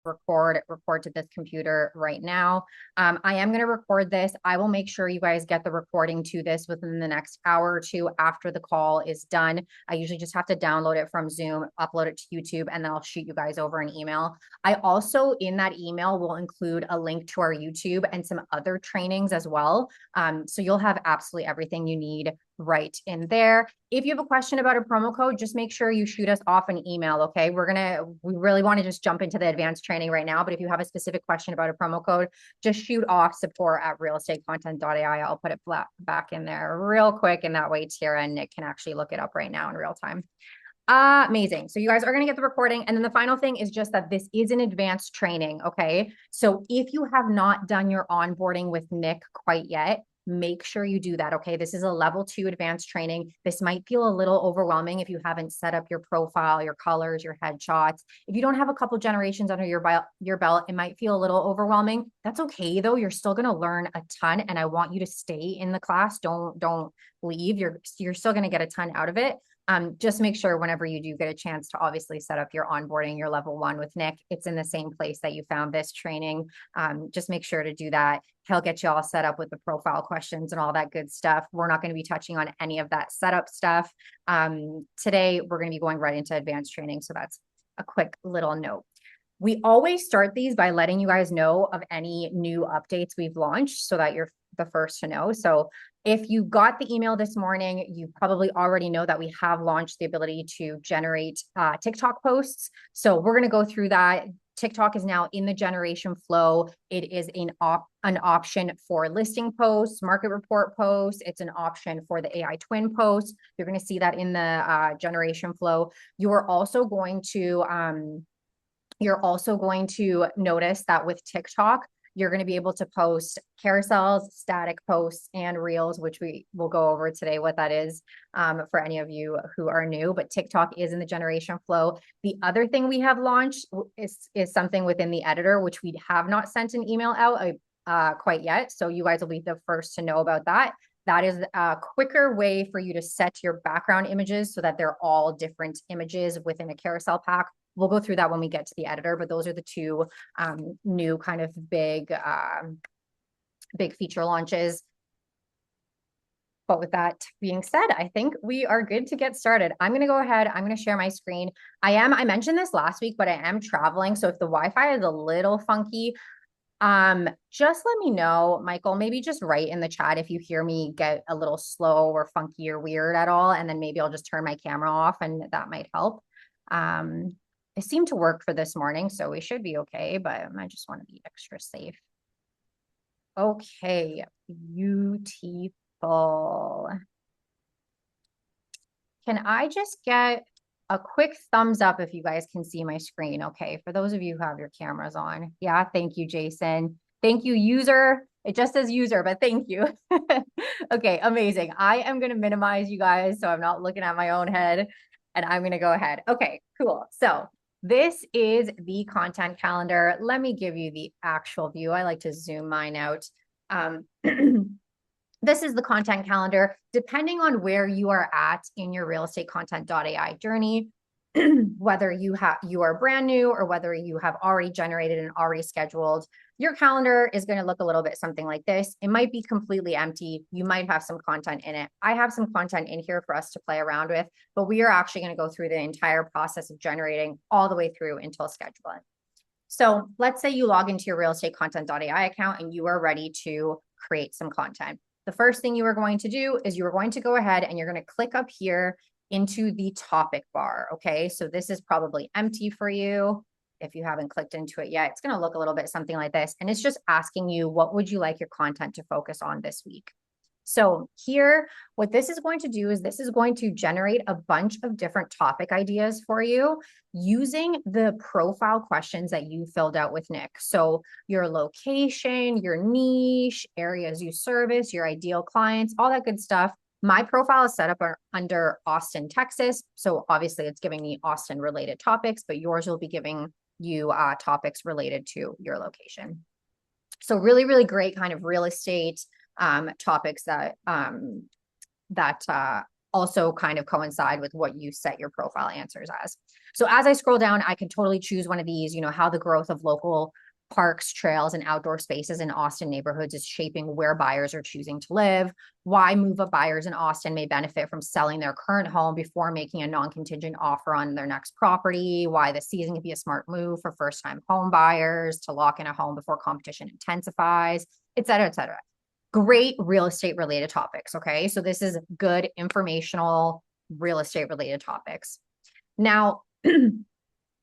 record to this computer right now. I am going to record this. I will make sure you guys get the recording to this within the next hour or two after the call is done. I usually just have to download it from Zoom, upload it to YouTube, and then I'll shoot you guys over an email. I also, in that email, will include a link to our YouTube and some other trainings as well. So you'll have absolutely everything you need right in there. If you have a question about a promo code, just make sure you shoot us off an email, okay? We really want to just jump into the advanced training right now, but if you have a specific question about a promo code, just shoot off support@RealEstateContent.ai. I'll put it back in there real quick, and that way Tara and Nick can actually look it up right now in real time. Amazing. So you guys are going to get the recording. And then the final thing is just that this is an advanced training, okay? So if you have not done your onboarding with Nick quite yet, make sure you do that, okay? This is a level 2 advanced training. This might feel a little overwhelming if you haven't set up your profile, your colors, your headshots. If you don't have a couple generations under your belt, it might feel a little overwhelming. That's okay though. You're still going to learn a ton, and I want you to stay in the class. Don't leave. You're still going to get a ton out of it. Just make sure whenever you do get a chance to obviously set up your onboarding, your level 1 with Nick, it's in the same place that you found this training. Just make sure to do that. He'll get you all set up with the profile questions and all that good stuff. We're not going to be touching on any of that setup stuff. Today, we're going to be going right into advanced training. So that's a quick little note. We always start these by letting you guys know of any new updates we've launched so that you're the first to know. So if you got the email this morning, you probably already know that we have launched the ability to generate TikTok posts. So we're going to go through that. TikTok is now in the generation flow. It is an option for listing posts, market report posts. It's an option for the AI twin posts. You're going to see that in the generation flow. You're also going to notice that with TikTok, you're going to be able to post carousels, static posts, and reels, which we will go over today what that is for any of you who are new. But TikTok is in the generation flow. The other thing we have launched is something within the editor, which we have not sent an email out quite yet. So you guys will be the first to know about that. That is a quicker way for you to set your background images so that they're all different images within a carousel pack. We'll go through that when we get to the editor, but those are the two new kind of big feature launches. But with that being said, I think we are good to get started. I'm going to go ahead. I'm going to share my screen. I mentioned this last week, but I am traveling. So if the Wi-Fi is a little funky, just let me know, Michael. Maybe just write in the chat if you hear me get a little slow or funky or weird at all. And then maybe I'll just turn my camera off and that might help. It seemed to work for this morning, so we should be okay, but I just want to be extra safe. Okay, beautiful. Can I just get a quick thumbs up if you guys can see my screen? Okay, for those of you who have your cameras on. Yeah, thank you, Jason. Thank you, user. It just says user, but thank you. Okay, amazing. I am going to minimize you guys so I'm not looking at my own head, and I'm going to go ahead. Okay, cool. So this is the content calendar. Let me give you the actual view. I like to zoom mine out. This is the content calendar. Depending on where you are at in your RealEstateContent.ai journey, whether you are brand new or whether you have already generated and already scheduled, your calendar is going to look a little bit something like this. It might be completely empty. You might have some content in it. I have some content in here for us to play around with, but we are actually going to go through the entire process of generating all the way through until scheduling. So let's say you log into your RealEstateContent.ai account and you are ready to create some content. The first thing you are going to do is you are going to go ahead and you're going to click up here into the topic bar. Okay, so this is probably empty for you. If you haven't clicked into it yet, it's going to look a little bit something like this. And it's just asking you, what would you like your content to focus on this week? So here, what this is going to do is this is going to generate a bunch of different topic ideas for you using the profile questions that you filled out with Nick. So your location, your niche, areas you service, your ideal clients, all that good stuff. My profile is set up under Austin, Texas. So obviously it's giving me Austin related topics, but yours will be giving you topics related to your location. So really, really great kind of real estate topics that also kind of coincide with what you set your profile answers as. So as I scroll down, I can totally choose one of these, how the growth of local parks, trails, and outdoor spaces in Austin neighborhoods is shaping where buyers are choosing to live, why move-up buyers in Austin may benefit from selling their current home before making a non-contingent offer on their next property, why the season can be a smart move for first-time home buyers to lock in a home before competition intensifies, et cetera, et cetera. Great real estate related topics, okay? So this is good informational real estate related topics. Now,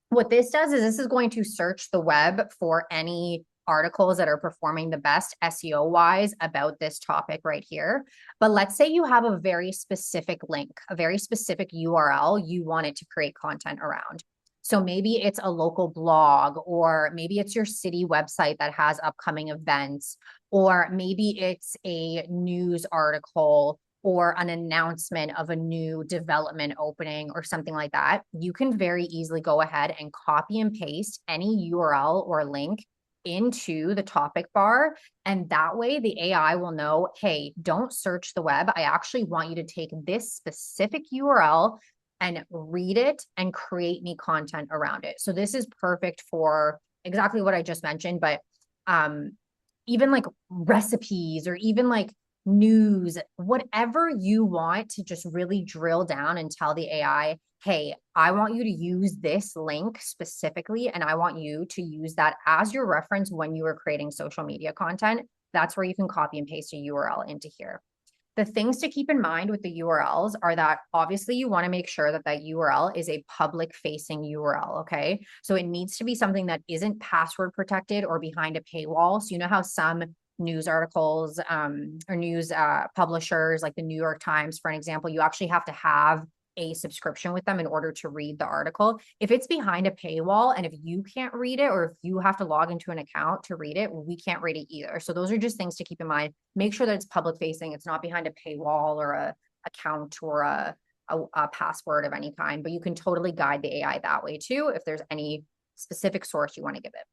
what this does is this is going to search the web for any articles that are performing the best SEO wise about this topic right here. But let's say you have a very specific link, a very specific URL you want it to create content around. So maybe it's a local blog, or maybe it's your city website that has upcoming events, or maybe it's a news article or an announcement of a new development opening or something like that. You can very easily go ahead and copy and paste any URL or link into the topic bar. And that way the AI will know, hey, don't search the web. I actually want you to take this specific URL and read it and create me content around it. So this is perfect for exactly what I just mentioned, but even like recipes or even like news, whatever you want to just really drill down and tell the AI, hey, I want you to use this link specifically, and I want you to use that as your reference when you are creating social media content. That's where you can copy and paste a URL into here. The things to keep in mind with the URLs are that obviously you want to make sure that that URL is a public facing URL, okay? So it needs to be something that isn't password protected or behind a paywall. So you know how some news articles or news publishers like the New York Times, for an example, you actually have to have a subscription with them in order to read the article. If it's behind a paywall and if you can't read it, or if you have to log into an account to read it, we can't read it either. So those are just things to keep in mind. Make sure that it's public facing. It's not behind a paywall or a account or a password of any kind, but you can totally guide the AI that way too if there's any specific source you want to give it.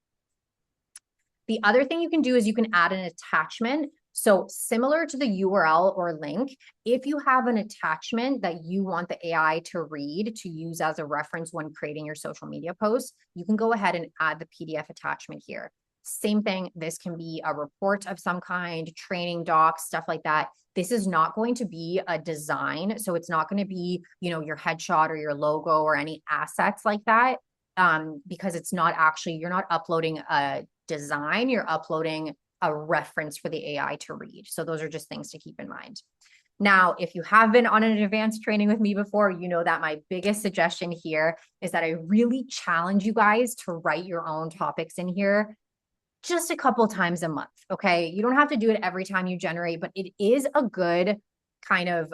The other thing you can do is you can add an attachment. So similar to the URL or link, if you have an attachment that you want the AI to read to use as a reference when creating your social media posts, you can go ahead and add the PDF attachment here. Same thing, this can be a report of some kind, training docs, stuff like that. This is not going to be a design. So it's not going to be, your headshot or your logo or any assets like that. Because it's not actually, you're not uploading a design, you're uploading a reference for the AI to read. So those are just things to keep in mind. Now, if you have been on an advanced training with me before, you know that my biggest suggestion here is that I really challenge you guys to write your own topics in here just a couple times a month, okay? You don't have to do it every time you generate, but it is a good kind of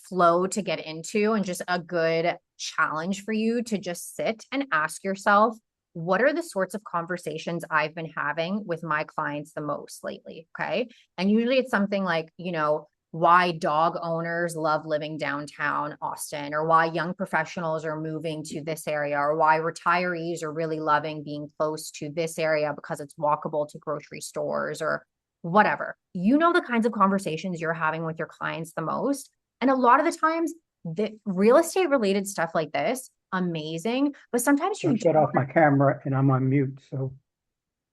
flow to get into and just a good challenge for you to just sit and ask yourself, what are the sorts of conversations I've been having with my clients the most lately? Okay. And usually it's something like, why dog owners love living downtown Austin, or why young professionals are moving to this area, or why retirees are really loving being close to this area because it's walkable to grocery stores, or whatever. The kinds of conversations you're having with your clients the most. And a lot of the times, the real estate related stuff like this, amazing, but sometimes you shut off my camera and I'm on mute, so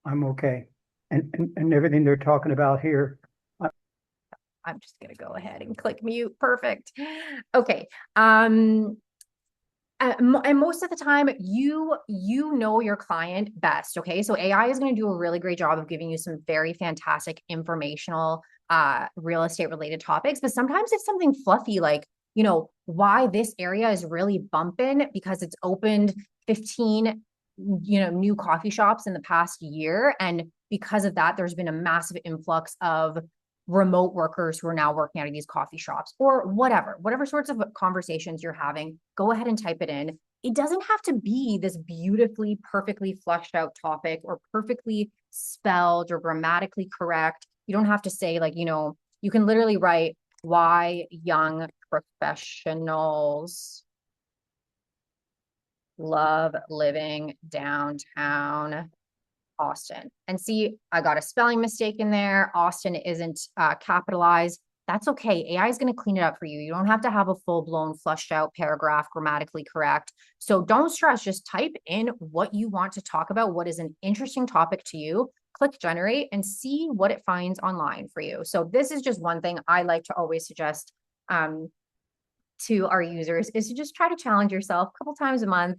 I'm okay. And everything they're talking about here. I'm just gonna go ahead and click mute. Perfect. Okay. And most of the time, you know your client best. Okay, so AI is going to do a really great job of giving you some very fantastic informational real estate related topics. But sometimes it's something fluffy like, why this area is really bumping because it's opened 15 new coffee shops in the past year, and because of that there's been a massive influx of remote workers who are now working out of these coffee shops, or whatever sorts of conversations you're having. Go ahead and type it in. It doesn't have to be this beautifully, perfectly fleshed out topic or perfectly spelled or grammatically correct. You don't have to say you can literally write why young professionals love living downtown Austin. And see, I got a spelling mistake in there. Austin isn't capitalized. that's okay. AI is going to clean it up for you. You don't have to have a full-blown flushed out paragraph grammatically correct. So don't stress, just type in what you want to talk about, what is an interesting topic to you, click generate and see what it finds online for you. So this is just one thing I like to always suggest to our users is to just try to challenge yourself a couple times a month,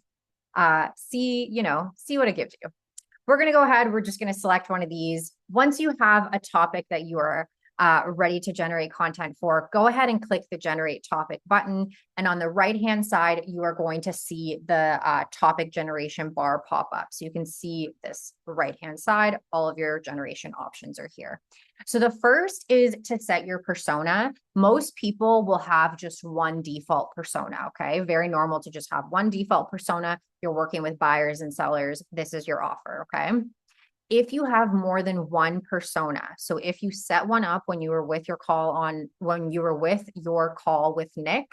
see what it gives you. We're going to go ahead. We're just going to select one of these. Once you have a topic that you are ready to generate content for, go ahead and click the generate topic button. And on the right-hand side, you are going to see the topic generation bar pop up. So you can see this right-hand side, all of your generation options are here. So the first is to set your persona. Most people will have just one default persona, okay? Very normal to just have one default persona. You're working with buyers and sellers. This is your offer, okay? If you have more than one persona, so if you set one up when you were with your call with Nick,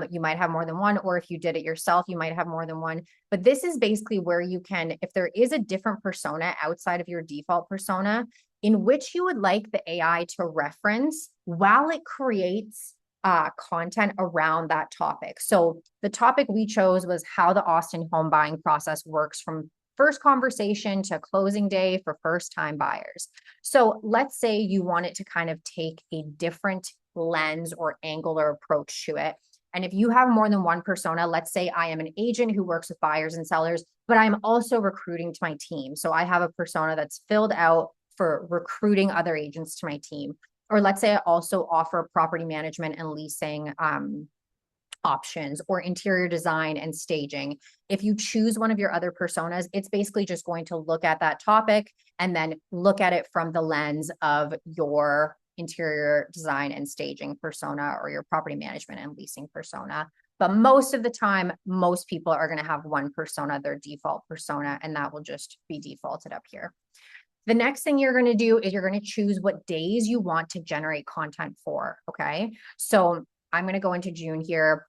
you might have more than one, or if you did it yourself, you might have more than one. But this is basically where you can, if there is a different persona outside of your default persona, in which you would like the AI to reference while it creates content around that topic. So the topic we chose was how the Austin home buying process works from first conversation to closing day for first-time buyers. So let's say you want it to kind of take a different lens or angle or approach to it. And if you have more than one persona, let's say I am an agent who works with buyers and sellers, but I'm also recruiting to my team. So I have a persona that's filled out for recruiting other agents to my team. Or let's say I also offer property management and leasing options or interior design and staging. If you choose one of your other personas, it's basically just going to look at that topic and then look at it from the lens of your interior design and staging persona or your property management and leasing persona. But most of the time, most people are going to have one persona, their default persona, and that will just be defaulted up here. The next thing you're going to do is you're going to choose what days you want to generate content for, okay? So I'm going to go into June here.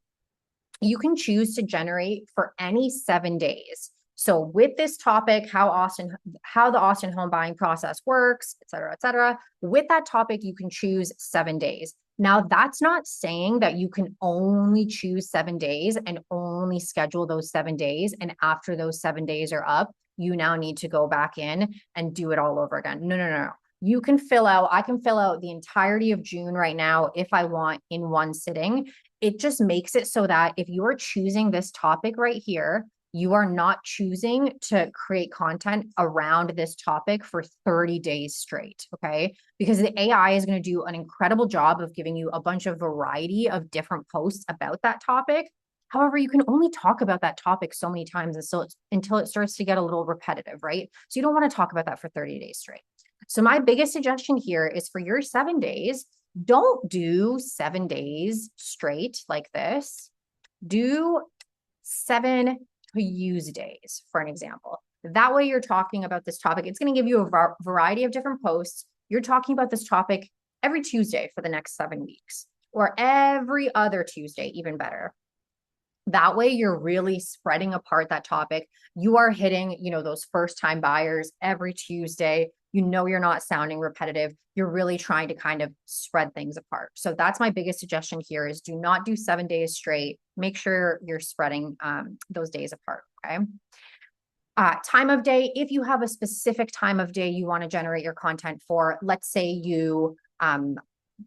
You can choose to generate for any 7 days. So with this topic, how the Austin home buying process works, et cetera, with that topic, you can choose 7 days. Now, that's not saying that you can only choose 7 days and only schedule those 7 days. And after those 7 days are up, you now need to go back in and do it all over again. No. I can fill out the entirety of June right now if I want in one sitting. It just makes it so that if you are choosing this topic right here, you are not choosing to create content around this topic for 30 days straight, okay? Because the AI is going to do an incredible job of giving you a bunch of variety of different posts about that topic. However, you can only talk about that topic so many times until it starts to get a little repetitive, right? So you don't want to talk about that for 30 days straight. So my biggest suggestion here is for your 7 days, don't do 7 days straight like this. Do 7 Tuesdays, for an example. That way you're talking about this topic. It's going to give you a variety of different posts. You're talking about this topic every Tuesday for the next 7 weeks, or every other Tuesday, even better. That way you're really spreading apart that topic. You are hitting, those first-time buyers every Tuesday. You're not sounding repetitive. You're really trying to kind of spread things apart. So that's my biggest suggestion here is do not do 7 days straight. Make sure you're spreading those days apart, okay? Time of day, if you have a specific time of day you want to generate your content for, let's say you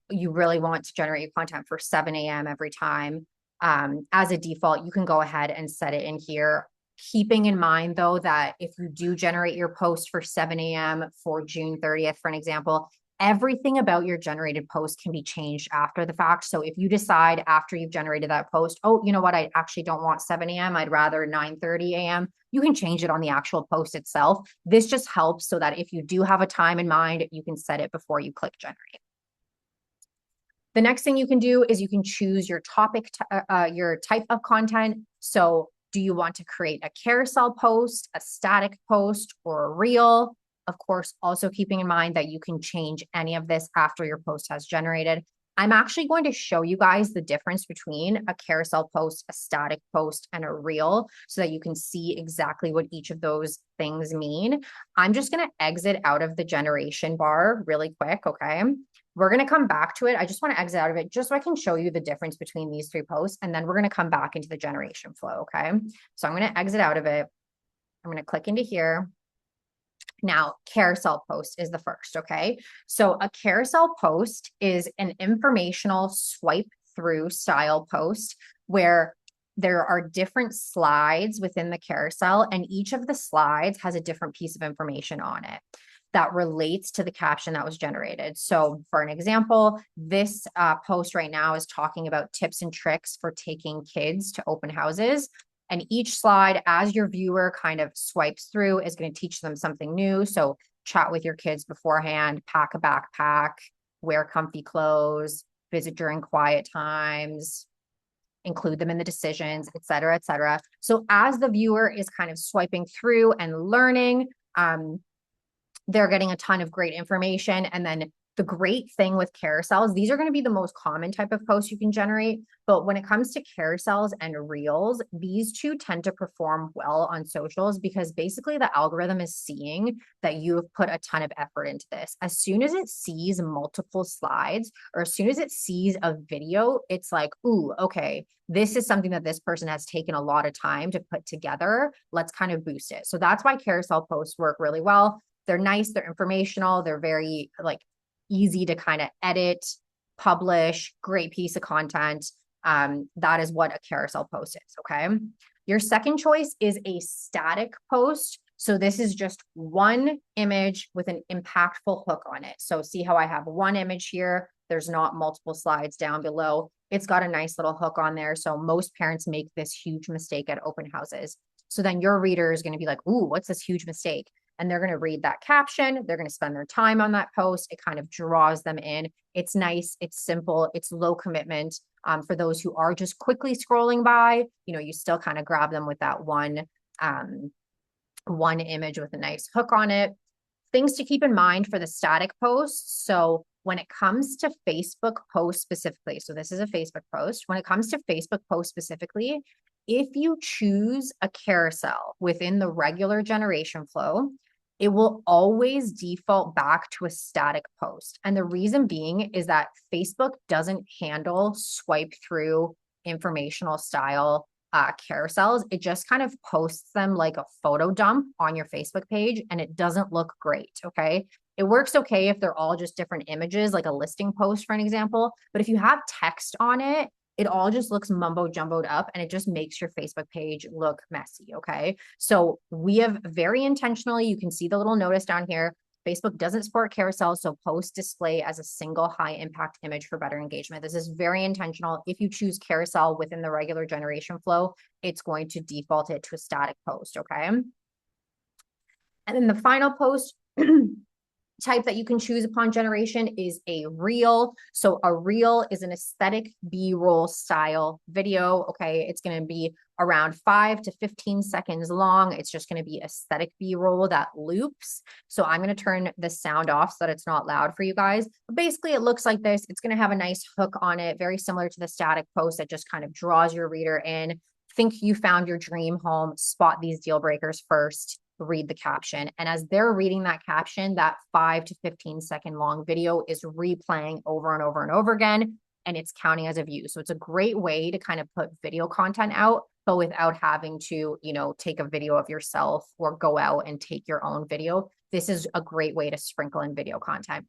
really want to generate your content for 7 a.m. every time. As a default, you can go ahead and set it in here. Keeping in mind, though, that if you do generate your post for 7 a.m. for June 30th, for an example, everything about your generated post can be changed after the fact. So if you decide after you've generated that post, oh, you know what, I actually don't want 7 a.m., I'd rather 9:30 a.m., you can change it on the actual post itself. This just helps so that if you do have a time in mind, you can set it before you click generate. The next thing you can do is you can choose your topic, your type of content. So do you want to create a carousel post, a static post, or a reel? Of course, also keeping in mind that you can change any of this after your post has generated. I'm actually going to show you guys the difference between a carousel post, a static post, and a reel so that you can see exactly what each of those things mean. I'm just going to exit out of the generation bar really quick, okay? We're going to come back to it. I just want to exit out of it just so I can show you the difference between these three posts. And then we're going to come back into the generation flow. Okay. So I'm going to exit out of it. I'm going to click into here. Now, carousel post is the first. Okay. So a carousel post is an informational swipe through style post where there are different slides within the carousel, and each of the slides has a different piece of information on it that relates to the caption that was generated. So for an example, this post right now is talking about tips and tricks for taking kids to open houses. And each slide, as your viewer kind of swipes through, is going to teach them something new. So chat with your kids beforehand, pack a backpack, wear comfy clothes, visit during quiet times, include them in the decisions, et cetera, et cetera. So as the viewer is kind of swiping through and learning, they're getting a ton of great information. And then the great thing with carousels, these are going to be the most common type of posts you can generate. But when it comes to carousels and reels, these two tend to perform well on socials because basically the algorithm is seeing that you have put a ton of effort into this. As soon as it sees multiple slides or as soon as it sees a video, it's like, ooh, okay, this is something that this person has taken a lot of time to put together. Let's kind of boost it. So that's why carousel posts work really well. They're nice, they're informational, they're very like easy to kind of edit, publish, great piece of content. That is what a carousel post is, okay? Your second choice is a static post. So this is just one image with an impactful hook on it. So see how I have one image here. There's not multiple slides down below. It's got a nice little hook on there. So most parents make this huge mistake at open houses. So then your reader is going to be like, ooh, what's this huge mistake? And they're going to read that caption. They're going to spend their time on that post. It kind of draws them in. It's nice. It's simple. It's low commitment. For those who are just quickly scrolling by, you know, you still kind of grab them with that one image with a nice hook on it. Things to keep in mind for the static posts. So when it comes to Facebook posts specifically, so this is a Facebook post. When it comes to Facebook posts specifically, if you choose a carousel within the regular generation flow, it will always default back to a static post. And the reason being is that Facebook doesn't handle swipe through informational style carousels. It just kind of posts them like a photo dump on your Facebook page, and it doesn't look great. Okay. It works okay if they're all just different images, like a listing post, for an example. But if you have text on it, it all just looks mumbo jumboed up and it just makes your Facebook page look messy. Okay. So we have very intentionally, you can see the little notice down here. Facebook doesn't support carousels, so post display as a single high impact image for better engagement. This is very intentional. If you choose carousel within the regular generation flow, it's going to default it to a static post. Okay. And then the final post type that you can choose upon generation is a reel. So a reel is an aesthetic B-roll style video. Okay. It's going to be around 5 to 15 seconds long. It's just going to be aesthetic B-roll that loops. So I'm going to turn the sound off so that it's not loud for you guys. But basically it looks like this. It's going to have a nice hook on it, very similar to the static post that just kind of draws your reader in. Think you found your dream home, spot these deal breakers first, read the caption. And as they're reading that caption, that 5 to 15-second long video is replaying over and over and over again, and it's counting as a view. So it's a great way to kind of put video content out, but without having to, you know, take a video of yourself or go out and take your own video. This is a great way to sprinkle in video content.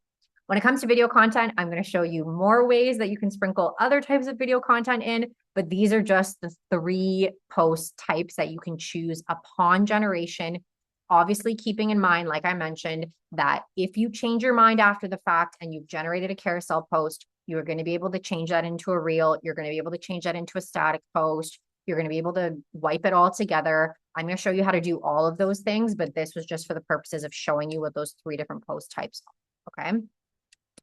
When it comes to video content, I'm going to show you more ways that you can sprinkle other types of video content in, but these are just the 3 post types that you can choose upon generation. Obviously, keeping in mind, like I mentioned, that if you change your mind after the fact and you've generated a carousel post, you're going to be able to change that into a reel. You're going to be able to change that into a static post. You're going to be able to wipe it all together. I'm going to show you how to do all of those things, but this was just for the purposes of showing you what those 3 different post types are. Okay.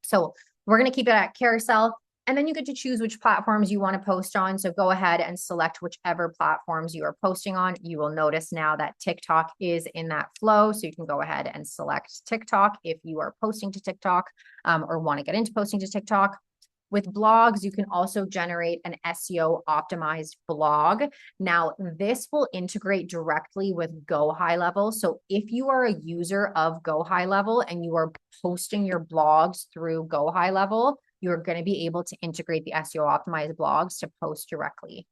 So we're going to keep it at carousel. And then you get to choose which platforms you want to post on. So go ahead and select whichever platforms you are posting on. You will notice now that TikTok is in that flow. So you can go ahead and select TikTok if you are posting to TikTok or want to get into posting to TikTok. With blogs, you can also generate an SEO optimized blog. Now, this will integrate directly with Go High Level. So if you are a user of Go High Level and you are posting your blogs through Go High Level, you're going to be able to integrate the SEO optimized blogs to post directly.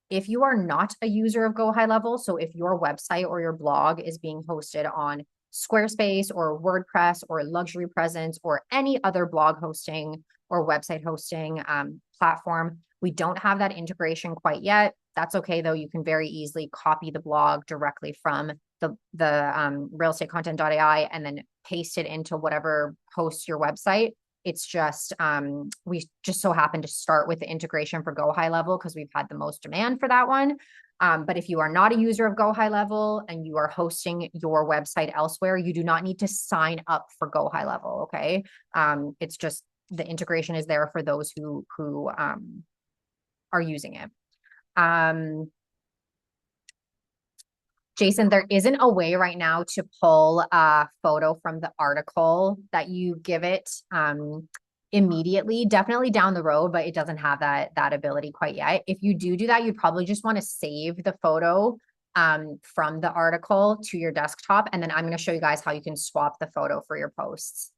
If you are not a user of Go High Level, so if your website or your blog is being hosted on Squarespace or WordPress or Luxury Presence or any other blog hosting or website hosting platform, we don't have that integration quite yet. That's okay though. You can very easily copy the blog directly from the RealEstateContent.ai and then paste it into whatever hosts your website. It's just, we just so happen to start with the integration for Go High Level because we've had the most demand for that one. But if you are not a user of Go High Level and you are hosting your website elsewhere, you do not need to sign up for Go High Level, okay? It's just the integration is there for those who are using it. Jason, there isn't a way right now to pull a photo from the article that you give it immediately. Definitely down the road, but it doesn't have that ability quite yet. If you do that, you'd probably just want to save the photo from the article to your desktop. And then I'm going to show you guys how you can swap the photo for your posts.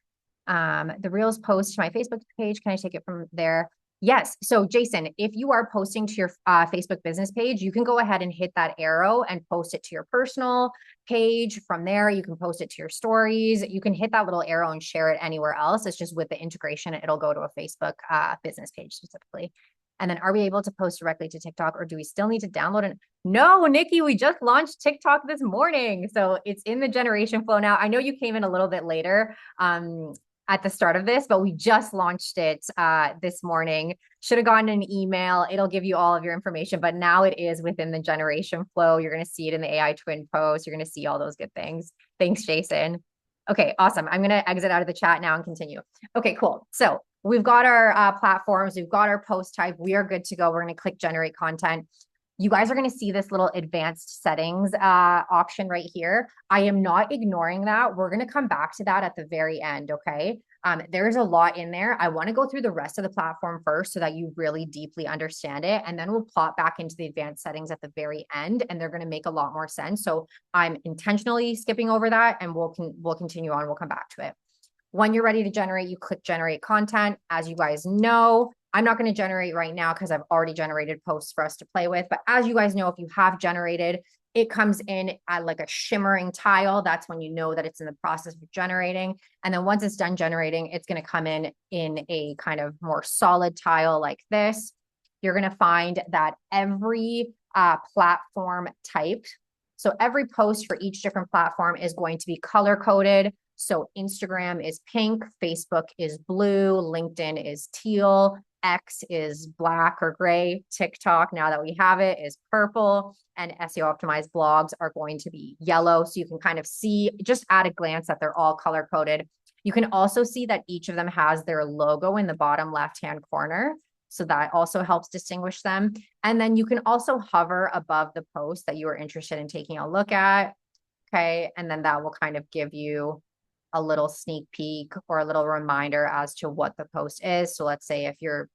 The Reels post to my Facebook page. Can I take it from there? Yes. So Jason, if you are posting to your Facebook business page, you can go ahead and hit that arrow and post it to your personal page. From there, you can post it to your stories. You can hit that little arrow and share it anywhere else. It's just with the integration, it'll go to a Facebook business page specifically. And then are we able to post directly to TikTok or do we still need to download it? No, Nikki, we just launched TikTok this morning. So it's in the generation flow now. I know you came in a little bit later. At the start of this, but we just launched it this morning. Should have gotten an email. It'll give you all of your information, but now it is within the generation flow. You're going to see it in the AI twin post. You're going to see all those good things. Thanks, Jason. Okay, awesome. I'm going to exit out of the chat now and continue. Okay, cool. So we've got our platforms. We've got our post type. We are good to go. We're going to click generate content. You guys are going to see this little advanced settings option right here. I am not ignoring that. We're going to come back to that at the very end, okay? There's a lot in there. I want to go through the rest of the platform first so that you really deeply understand it. And then we'll plot back into the advanced settings at the very end, and they're going to make a lot more sense. So I'm intentionally skipping over that, and we'll continue on. We'll come back to it. When you're ready to generate, you click generate content. As you guys know, I'm not going to generate right now because I've already generated posts for us to play with. But as you guys know, if you have generated, it comes in at like a shimmering tile. That's when you know that it's in the process of generating. And then once it's done generating, it's going to come in a kind of more solid tile like this. You're going to find that every platform type, so every post for each different platform is going to be color coded. So Instagram is pink, Facebook is blue, LinkedIn is teal, X is black or gray, TikTok, now that we have it, is purple, and SEO optimized blogs are going to be yellow. So you can kind of see just at a glance that they're all color coded. You can also see that each of them has their logo in the bottom left-hand corner. So that also helps distinguish them. And then you can also hover above the post that you are interested in taking a look at. Okay. And then that will kind of give you a little sneak peek or a little reminder as to what the post is. So let's say if you're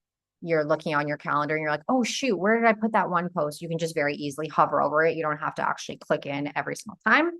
looking on your calendar and you're like, oh shoot, where did I put that one post? You can just very easily hover over it. You don't have to actually click in every single time.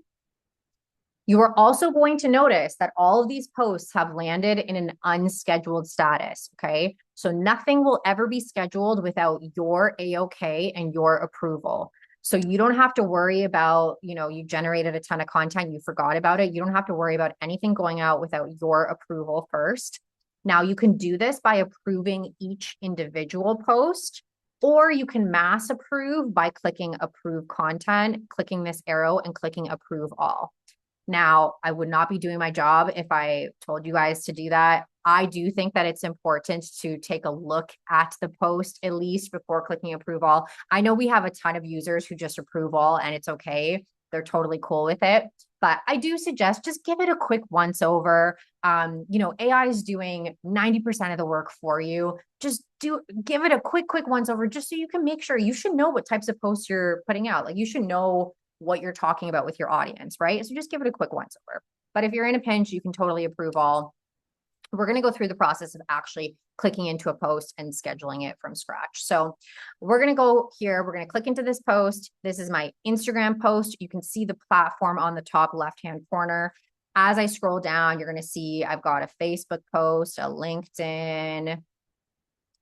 You are also going to notice that all of these posts have landed in an unscheduled status, okay? So nothing will ever be scheduled without your A-OK and your approval. So you don't have to worry about, you generated a ton of content, you forgot about it. You don't have to worry about anything going out without your approval first. Now you can do this by approving each individual post, or you can mass approve by clicking approve content, clicking this arrow and clicking approve all. Now, I would not be doing my job if I told you guys to do that. I do think that it's important to take a look at the post at least before clicking approve all. I know we have a ton of users who just approve all and it's okay. They're totally cool with it. But I do suggest just give it a quick once over. AI is doing 90% of the work for you. Just give it a quick once over just so you can make sure. You should know what types of posts you're putting out. Like you should know what you're talking about with your audience, right? So just give it a quick once over. But if you're in a pinch, you can totally approve all. we're going to go through the process of actually clicking into a post and scheduling it from scratch. So we're going to go here. We're going to click into this post. This is my Instagram post. You can see the platform on the top left-hand corner. As I scroll down, you're going to see I've got a Facebook post, a LinkedIn,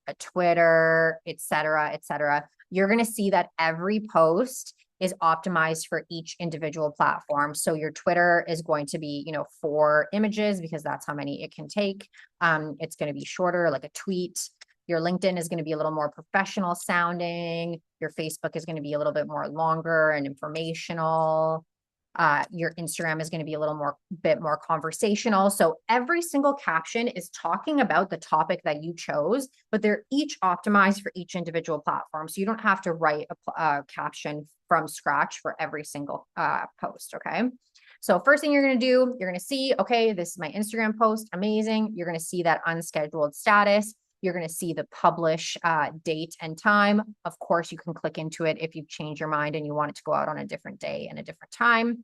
a Twitter, et cetera, et cetera. You're going to see that every post is optimized for each individual platform. So your Twitter is going to be, 4 images because that's how many it can take. It's going to be shorter, like a tweet. Your LinkedIn is going to be a little more professional sounding. Your Facebook is going to be a little bit more longer and informational. Your Instagram is going to be a bit more conversational. So every single caption is talking about the topic that you chose, but they're each optimized for each individual platform. So you don't have to write a caption from scratch for every single post. Okay. So first thing you're going to do, you're going to see, okay, this is my Instagram post. Amazing. You're going to see that unscheduled status. You're going to see the publish date and time. Of course, you can click into it if you've changed your mind and you want it to go out on a different day and a different time.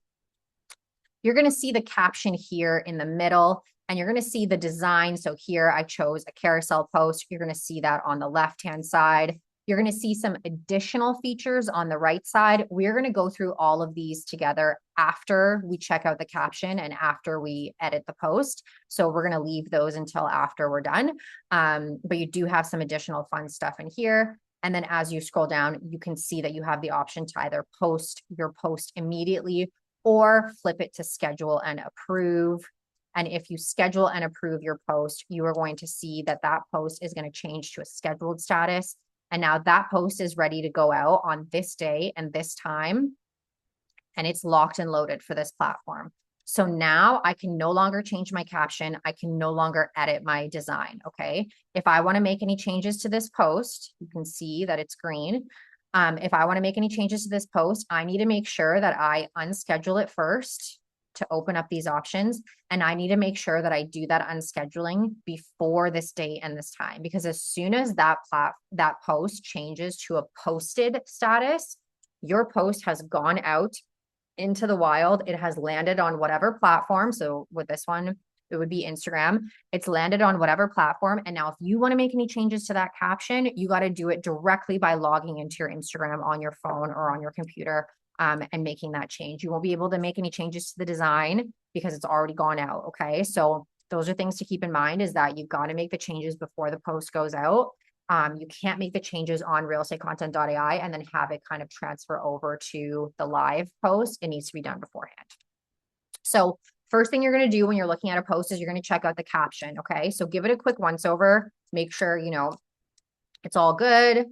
You're going to see the caption here in the middle, and you're going to see the design. So here I chose a carousel post. You're going to see that on the left-hand side. You're going to see some additional features on the right side. We're going to go through all of these together after we check out the caption and after we edit the post. So we're going to leave those until after we're done. But you do have some additional fun stuff in here. And then as you scroll down, you can see that you have the option to either post your post immediately or flip it to schedule and approve. And if you schedule and approve your post, you are going to see that that post is going to change to a scheduled status. And now that post is ready to go out on this day and this time. And it's locked and loaded for this platform. So now I can no longer change my caption. I can no longer edit my design. Okay. If I want to make any changes to this post, you can see that it's green. If I want to make any changes to this post, I need to make sure that I unschedule it first to open up these options. And I need to make sure that I do that unscheduling before this date and this time, because as soon as that post changes to a posted status, your post has gone out into the wild. It has landed on whatever platform. So with this one, it would be Instagram. It's landed on whatever platform. And now if you want to make any changes to that caption, you got to do it directly by logging into your Instagram on your phone or on your computer and making that change. You won't be able to make any changes to the design because it's already gone out. Okay. So those are things to keep in mind, is that you've got to make the changes before the post goes out. You can't make the changes on RealEstateContent.ai and then have it kind of transfer over to the live post. It needs to be done beforehand. So first thing you're going to do when you're looking at a post is you're going to check out the caption. Okay. So give it a quick once over, make sure, it's all good.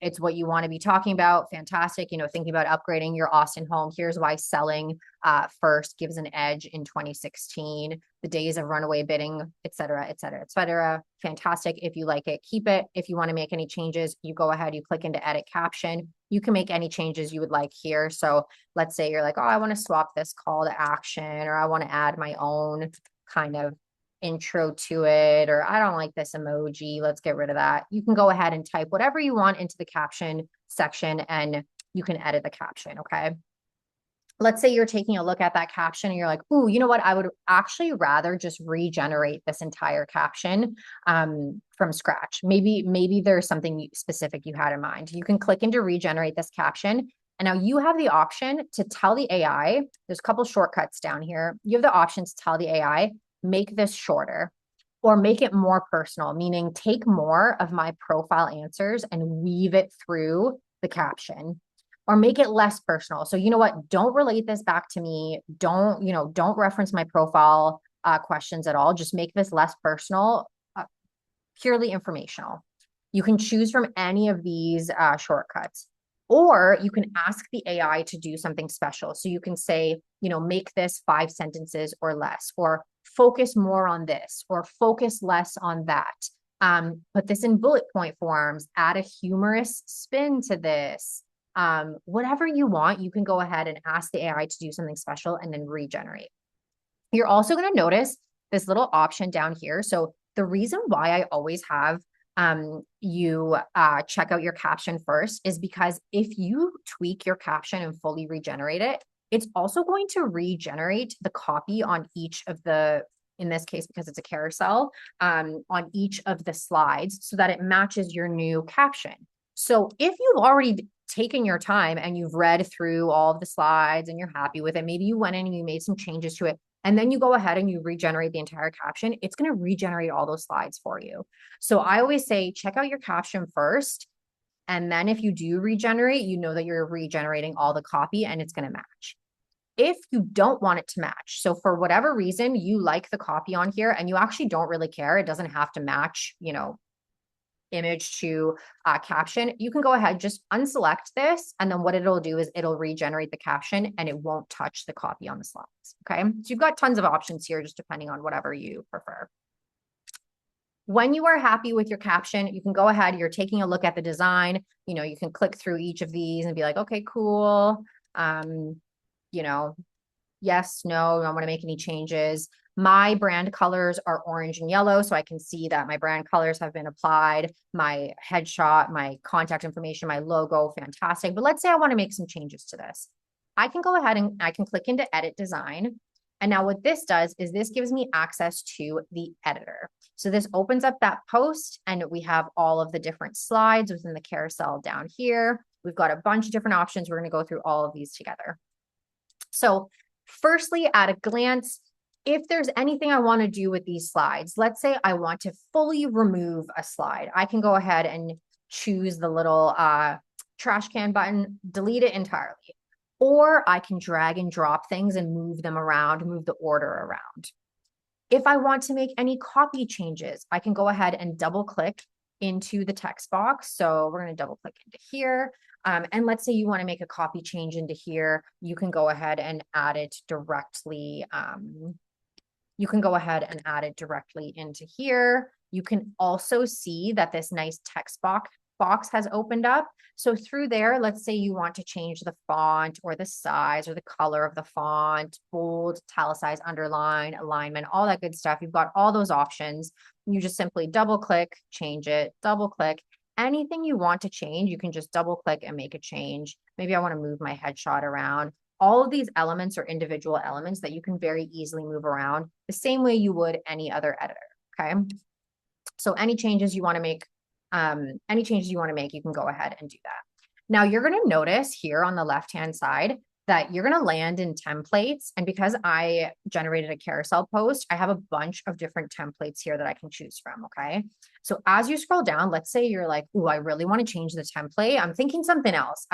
It's what you want to be talking about. Fantastic. Thinking about upgrading your Austin home. Here's why selling first gives an edge in 2016. The days of runaway bidding, et cetera, et cetera, et cetera. Fantastic. If you like it, keep it. If you want to make any changes, you go ahead, you click into edit caption. You can make any changes you would like here. So let's say you're like, oh, I want to swap this call to action, or I want to add my own kind of intro to it, or I don't like this emoji, let's get rid of that. You can go ahead and type whatever you want into the caption section and you can edit the caption. Okay. Let's say you're taking a look at that caption and you're like, ooh, you know what? I would actually rather just regenerate this entire caption from scratch. Maybe there's something specific you had in mind. You can click into regenerate this caption. And now you have the option to tell the AI, there's a couple shortcuts down here. You have the option to tell the AI, make this shorter or make it more personal, meaning take more of my profile answers and weave it through the caption, or make it less personal. So you know what? Don't relate this back to me. Don't reference my profile questions at all. Just make this less personal, purely informational. You can choose from any of these shortcuts. Or you can ask the AI to do something special. So you can say, make this 5 sentences or less, or focus more on this, or focus less on that. Put this in bullet point forms, add a humorous spin to this. Whatever you want, you can go ahead and ask the AI to do something special and then regenerate. You're also going to notice this little option down here. So the reason why I always have you check out your caption first is because if you tweak your caption and fully regenerate it, it's also going to regenerate the copy on each of the in this case, because it's a carousel, on each of the slides so that it matches your new caption. So if you've already taken your time and you've read through all of the slides and you're happy with it, maybe you went in and you made some changes to it, and then you go ahead and you regenerate the entire caption, it's going to regenerate all those slides for you. So I always say, check out your caption first. And then if you do regenerate, you know that you're regenerating all the copy and it's going to match. If you don't want it to match, so for whatever reason, you like the copy on here and you actually don't really care, it doesn't have to match, you know, image to caption, you can go ahead, just unselect this. And then what it'll do is it'll regenerate the caption and it won't touch the copy on the slides. Okay. So you've got tons of options here, just depending on whatever you prefer. When you are happy with your caption, you can go ahead, you're taking a look at the design, you know, you can click through each of these and be like, okay, cool. You know, yes, no, I don't want to make any changes. My brand colors are orange and yellow, so I can see that my brand colors have been applied. My headshot, my contact information, my logo, fantastic. But let's say I want to make some changes to this. I can go ahead and I can click into Edit Design. And now what this does is this gives me access to the editor. So this opens up that post and we have all of the different slides within the carousel down here. We've got a bunch of different options. We're going to go through all of these together. So firstly, at a glance, if there's anything I want to do with these slides, let's say I want to fully remove a slide, I can go ahead and choose the little trash can button, delete it entirely. Or I can drag and drop things and move them around, move the order around. If I want to make any copy changes, I can go ahead and double click into the text box. So we're going to double click into here. And let's say you want to make a copy change into here. You can go ahead and add it directly. You can go ahead and add it directly into here. You can also see that this nice text box has opened up. So through there, let's say you want to change the font or the size or the color of the font, bold, italicize, underline, alignment, all that good stuff. You've got all those options. You just simply double click, change it, double click. Anything you want to change, you can just double click and make a change. Maybe I want to move my headshot around. All of these elements are individual elements that you can very easily move around the same way you would any other editor. Okay. So any changes you want to make, you can go ahead and do that. Now you're going to notice here on the left-hand side that you're going to land in templates. And because I generated a carousel post, I have a bunch of different templates here that I can choose from. Okay. So as you scroll down, let's say you're like, oh, I really want to change the template. I'm thinking something else.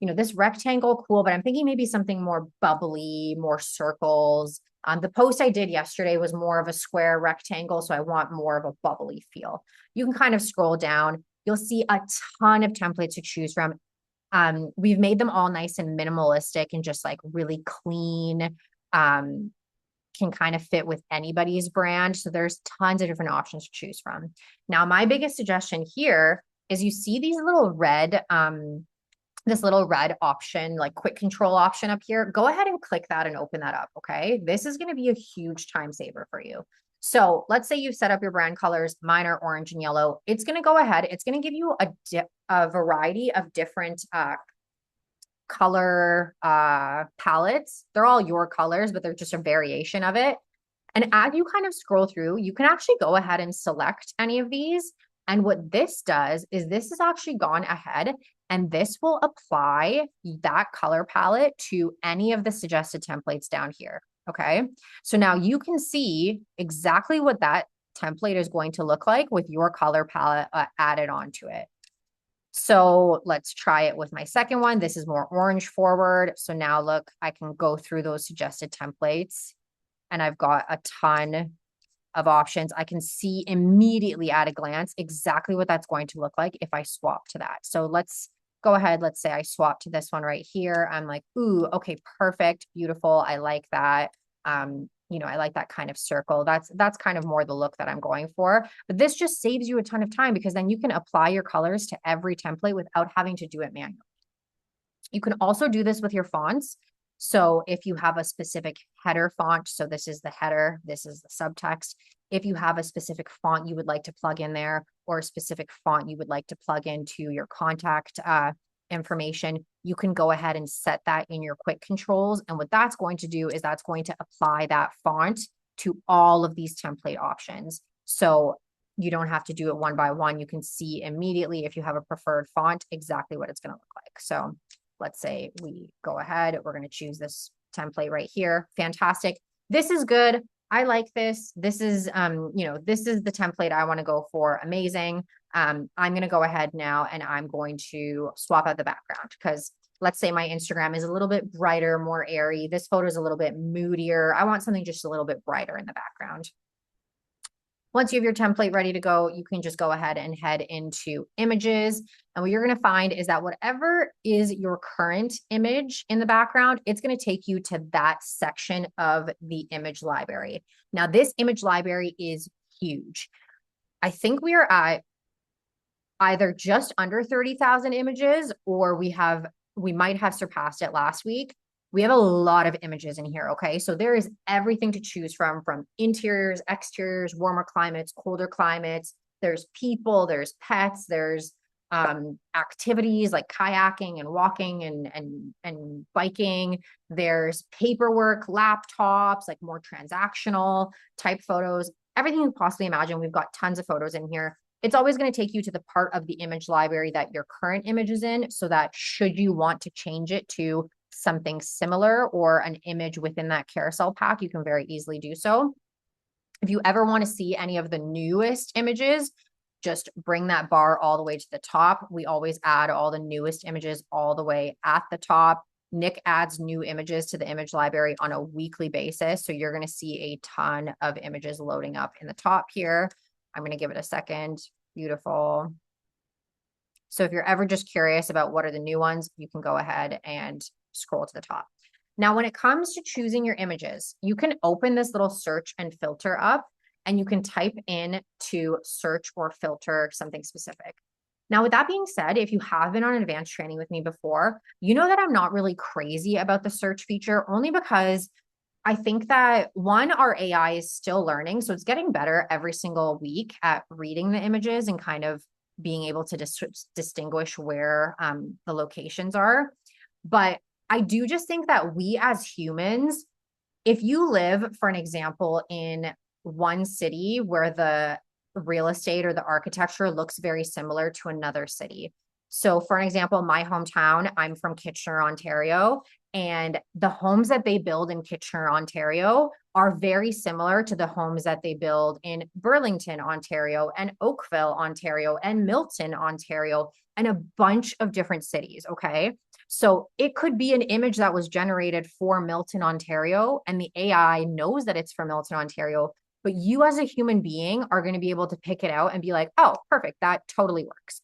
This rectangle, cool, but I'm thinking maybe something more bubbly, more circles. The post I did yesterday was more of a square rectangle, so I want more of a bubbly feel. You can kind of scroll down. You'll see a ton of templates to choose from. We've made them all nice and minimalistic and just like really clean, can kind of fit with anybody's brand. So there's tons of different options to choose from. Now, my biggest suggestion here is you see these little red, this little red option, like quick control option up here. Go ahead and click that and open that up. Okay. This is going to be a huge time saver for you. So let's say you've set up your brand colors, mine are orange and yellow. It's going to go ahead. It's going to give you a variety of different color palettes. They're all your colors, but they're just a variation of it. And as you kind of scroll through, you can actually go ahead and select any of these. And what this does is this has actually gone ahead and this will apply that color palette to any of the suggested templates down here. Okay. So now you can see exactly what that template is going to look like with your color palette added onto it. So let's try it with my second one. This is more orange forward. So now look, I can go through those suggested templates and I've got a ton of options. I can see immediately at a glance exactly what that's going to look like if I swap to that. So let's go ahead. Let's say I swap to this one right here. I'm like, ooh, okay, perfect, beautiful. I like that. I like that kind of circle. That's kind of more the look that I'm going for. But this just saves you a ton of time because then you can apply your colors to every template without having to do it manually. You can also do this with your fonts. So if you have a specific header font, so this is the header, this is the subtext. If you have a specific font you would like to plug in there or a specific font you would like to plug into your contact information, you can go ahead and set that in your quick controls. And what that's going to do is that's going to apply that font to all of these template options. So you don't have to do it one by one. You can see immediately if you have a preferred font, exactly what it's going to look like. So let's say we go ahead, we're going to choose this template right here. Fantastic. This is good. I like this. This is, this is the template I want to go for. Amazing. I'm going to go ahead now and I'm going to swap out the background because let's say my Instagram is a little bit brighter, more airy. This photo is a little bit moodier. I want something just a little bit brighter in the background. Once you have your template ready to go, you can just go ahead and head into images. And what you're going to find is that whatever is your current image in the background, it's going to take you to that section of the image library. Now, this image library is huge. I think we are at either just under 30,000 images or we might have surpassed it last week. We have a lot of images in here, okay? So there is everything to choose from interiors, exteriors, warmer climates, colder climates. There's people, there's pets, there's activities like kayaking and walking and biking. There's paperwork, laptops, like more transactional type photos, everything you possibly imagine. We've got tons of photos in here. It's always going to take you to the part of the image library that your current image is in, so that should you want to change it to something similar or an image within that carousel pack, you can very easily do so. If you ever want to see any of the newest images, just bring that bar all the way to the top. We always add all the newest images all the way at the top. Nick adds new images to the image library on a weekly basis. So you're going to see a ton of images loading up in the top here. I'm going to give it a second. Beautiful. So if you're ever just curious about what are the new ones, you can go ahead and scroll to the top. Now, when it comes to choosing your images, you can open this little search and filter up and you can type in to search or filter something specific. Now, with that being said, if you have been on advanced training with me before, you know that I'm not really crazy about the search feature, only because I think that one, our AI is still learning. So it's getting better every single week at reading the images and kind of being able to distinguish where the locations are. But I do just think that we as humans, if you live, for an example, in one city where the real estate or the architecture looks very similar to another city. So for an example, my hometown, I'm from Kitchener, Ontario, and the homes that they build in Kitchener, Ontario are very similar to the homes that they build in Burlington, Ontario, and Oakville, Ontario, and Milton, Ontario, and a bunch of different cities, okay? So it could be an image that was generated for Milton, Ontario, and the AI knows that it's for Milton, Ontario, but you as a human being are going to be able to pick it out and be like, oh, perfect, that totally works.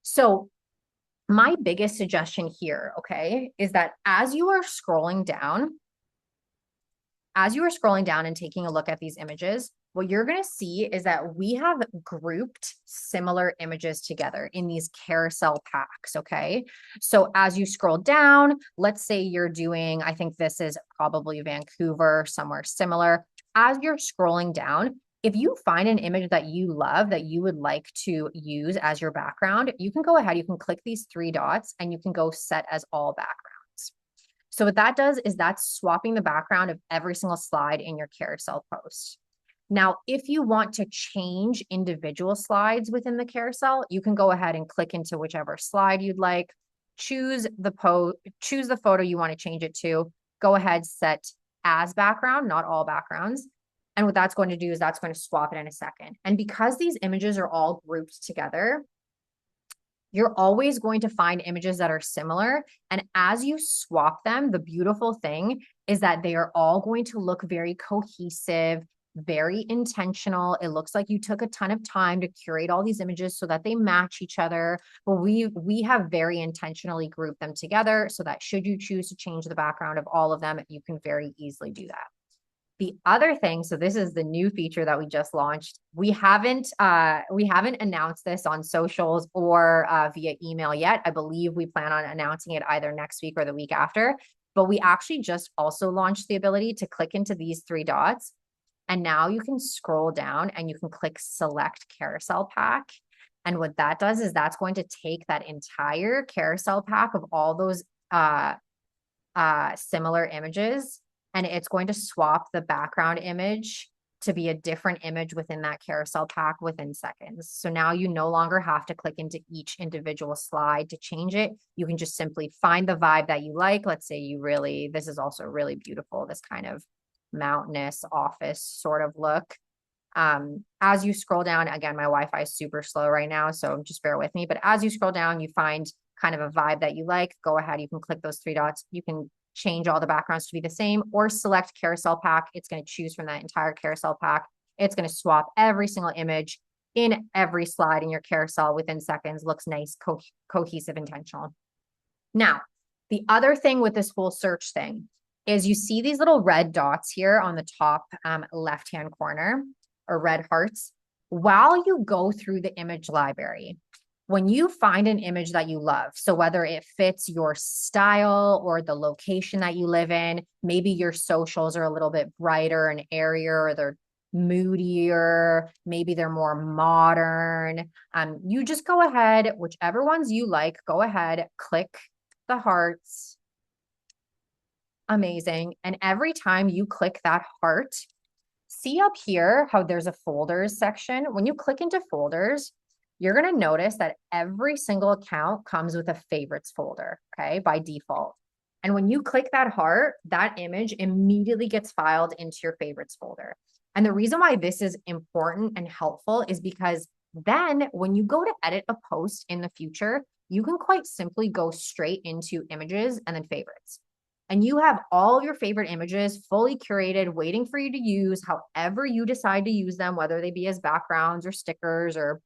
So my biggest suggestion here, okay, is that as you are scrolling down and taking a look at these images, what you're going to see is that we have grouped similar images together in these carousel packs, okay? So as you scroll down, let's say you're doing, I think this is probably Vancouver, somewhere similar. As you're scrolling down, if you find an image that you love that you would like to use as your background, you can go ahead, you can click these three dots and you can go set as all backgrounds. So what that does is that's swapping the background of every single slide in your carousel post. Now, if you want to change individual slides within the carousel, you can go ahead and click into whichever slide you'd like, choose the photo you want to change it to, go ahead, set as background, not all backgrounds. And what that's going to do is that's going to swap it in a second. And because these images are all grouped together, you're always going to find images that are similar. And as you swap them, the beautiful thing is that they are all going to look very cohesive, very intentional. It looks like you took a ton of time to curate all these images so that they match each other. But we have very intentionally grouped them together so that should you choose to change the background of all of them, you can very easily do that. The other thing, so this is the new feature that we just launched. We haven't announced this on socials or via email yet. I believe we plan on announcing it either next week or the week after. But we actually just also launched the ability to click into these three dots. And now you can scroll down and you can click select carousel pack. And what that does is that's going to take that entire carousel pack of all those similar images, and it's going to swap the background image to be a different image within that carousel pack within seconds. So now you no longer have to click into each individual slide to change it. You can just simply find the vibe that you like. Let's say this is also really beautiful, this kind of mountainous office sort of look. As you scroll down, again, my Wi-Fi is super slow right now, so just bear with me. But as you scroll down, you find kind of a vibe that you like. Go ahead, you can click those three dots. You can change all the backgrounds to be the same or select carousel pack. It's going to choose from that entire carousel pack. It's going to swap every single image in every slide in your carousel within seconds. Looks nice, cohesive, intentional. Now, the other thing with this whole search thing is you see these little red dots here on the top left-hand corner, or red hearts. While you go through the image library, when you find an image that you love, so whether it fits your style or the location that you live in, maybe your socials are a little bit brighter and airier, or they're moodier, maybe they're more modern. You just go ahead, whichever ones you like, go ahead, click the hearts. Amazing. And every time you click that heart, see up here how there's a folders section. When you click into folders, you're going to notice that every single account comes with a favorites folder, okay, by default. And when you click that heart, that image immediately gets filed into your favorites folder. And the reason why this is important and helpful is because then when you go to edit a post in the future, you can quite simply go straight into images and then favorites. And you have all of your favorite images fully curated, waiting for you to use however you decide to use them, whether they be as backgrounds or stickers or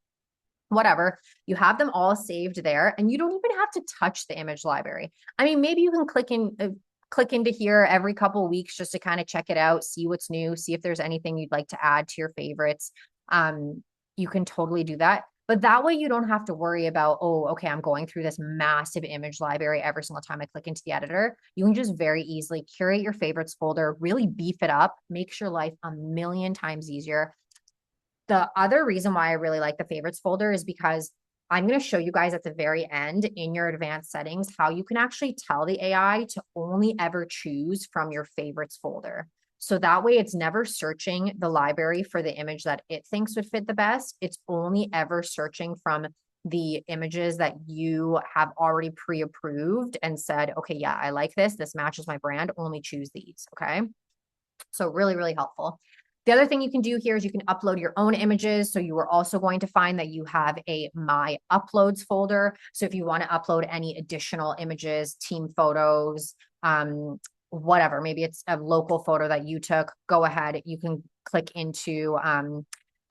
whatever. You have them all saved there, and you don't even have to touch the image library. I mean, maybe you can click into here every couple of weeks just to kind of check it out, see what's new, see if there's anything you'd like to add to your favorites. You can totally do that. But that way you don't have to worry about, oh, okay, I'm going through this massive image library every single time I click into the editor. You can just very easily curate your favorites folder, really beef it up, makes your life a million times easier. The other reason why I really like the favorites folder is because I'm going to show you guys at the very end in your advanced settings how you can actually tell the AI to only ever choose from your favorites folder. So that way it's never searching the library for the image that it thinks would fit the best. It's only ever searching from the images that you have already pre-approved and said, okay, yeah, I like this. This matches my brand. Only choose these. Okay. So really, really helpful. The other thing you can do here is you can upload your own images. So you are also going to find that you have a My Uploads folder. So if you want to upload any additional images, team photos, whatever, maybe it's a local photo that you took, go ahead. You can click into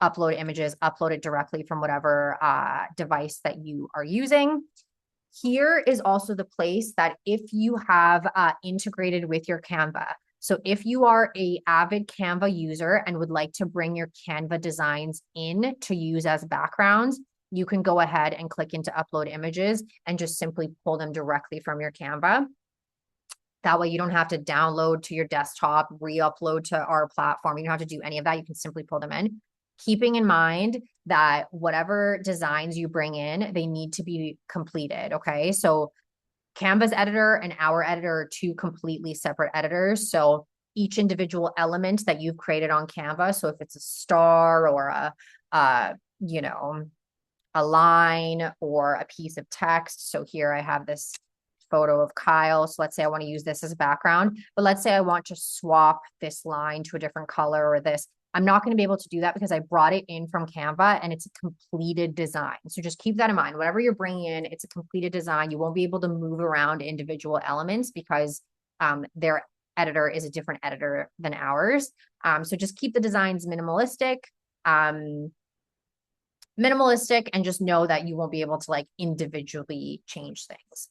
upload images, upload it directly from whatever device that you are using. Here is also the place that if you have integrated with your Canva. So if you are an avid Canva user and would like to bring your Canva designs in to use as backgrounds, you can go ahead and click into upload images and just simply pull them directly from your Canva. That way you don't have to download to your desktop, re-upload to our platform. You don't have to do any of that. You can simply pull them in. Keeping in mind that whatever designs you bring in, they need to be completed, okay? So Canva's editor and our editor are two completely separate editors. So each individual element that you've created on Canva, so if it's a star or a line or a piece of text. So here I have this photo of Kyle. So let's say I want to use this as a background, but let's say I want to swap this line to a different color or this. I'm not going to be able to do that because I brought it in from Canva and it's a completed design. So just keep that in mind. Whatever you're bringing in, it's a completed design. You won't be able to move around individual elements because their editor is a different editor than ours. So just keep the designs minimalistic and just know that you won't be able to like individually change things.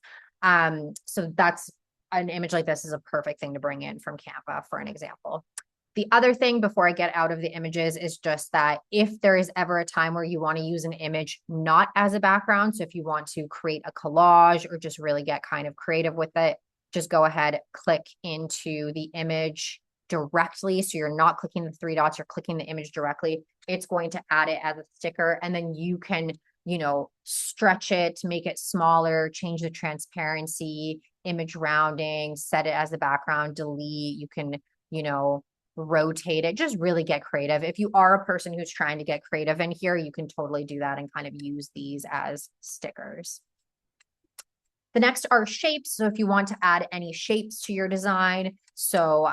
So that's an image like this is a perfect thing to bring in from Canva for an example. The other thing before I get out of the images is just that if there is ever a time where you want to use an image not as a background, so if you want to create a collage or just really get kind of creative with it, just go ahead, click into the image directly. So you're not clicking the three dots, you're clicking the image directly. It's going to add it as a sticker, and then you can, stretch it, make it smaller, change the transparency, image rounding, set it as a background, delete. You can, rotate it, just really get creative. If you are a person who's trying to get creative in here, you can totally do that and kind of use these as stickers. The next are shapes. So if you want to add any shapes to your design, so,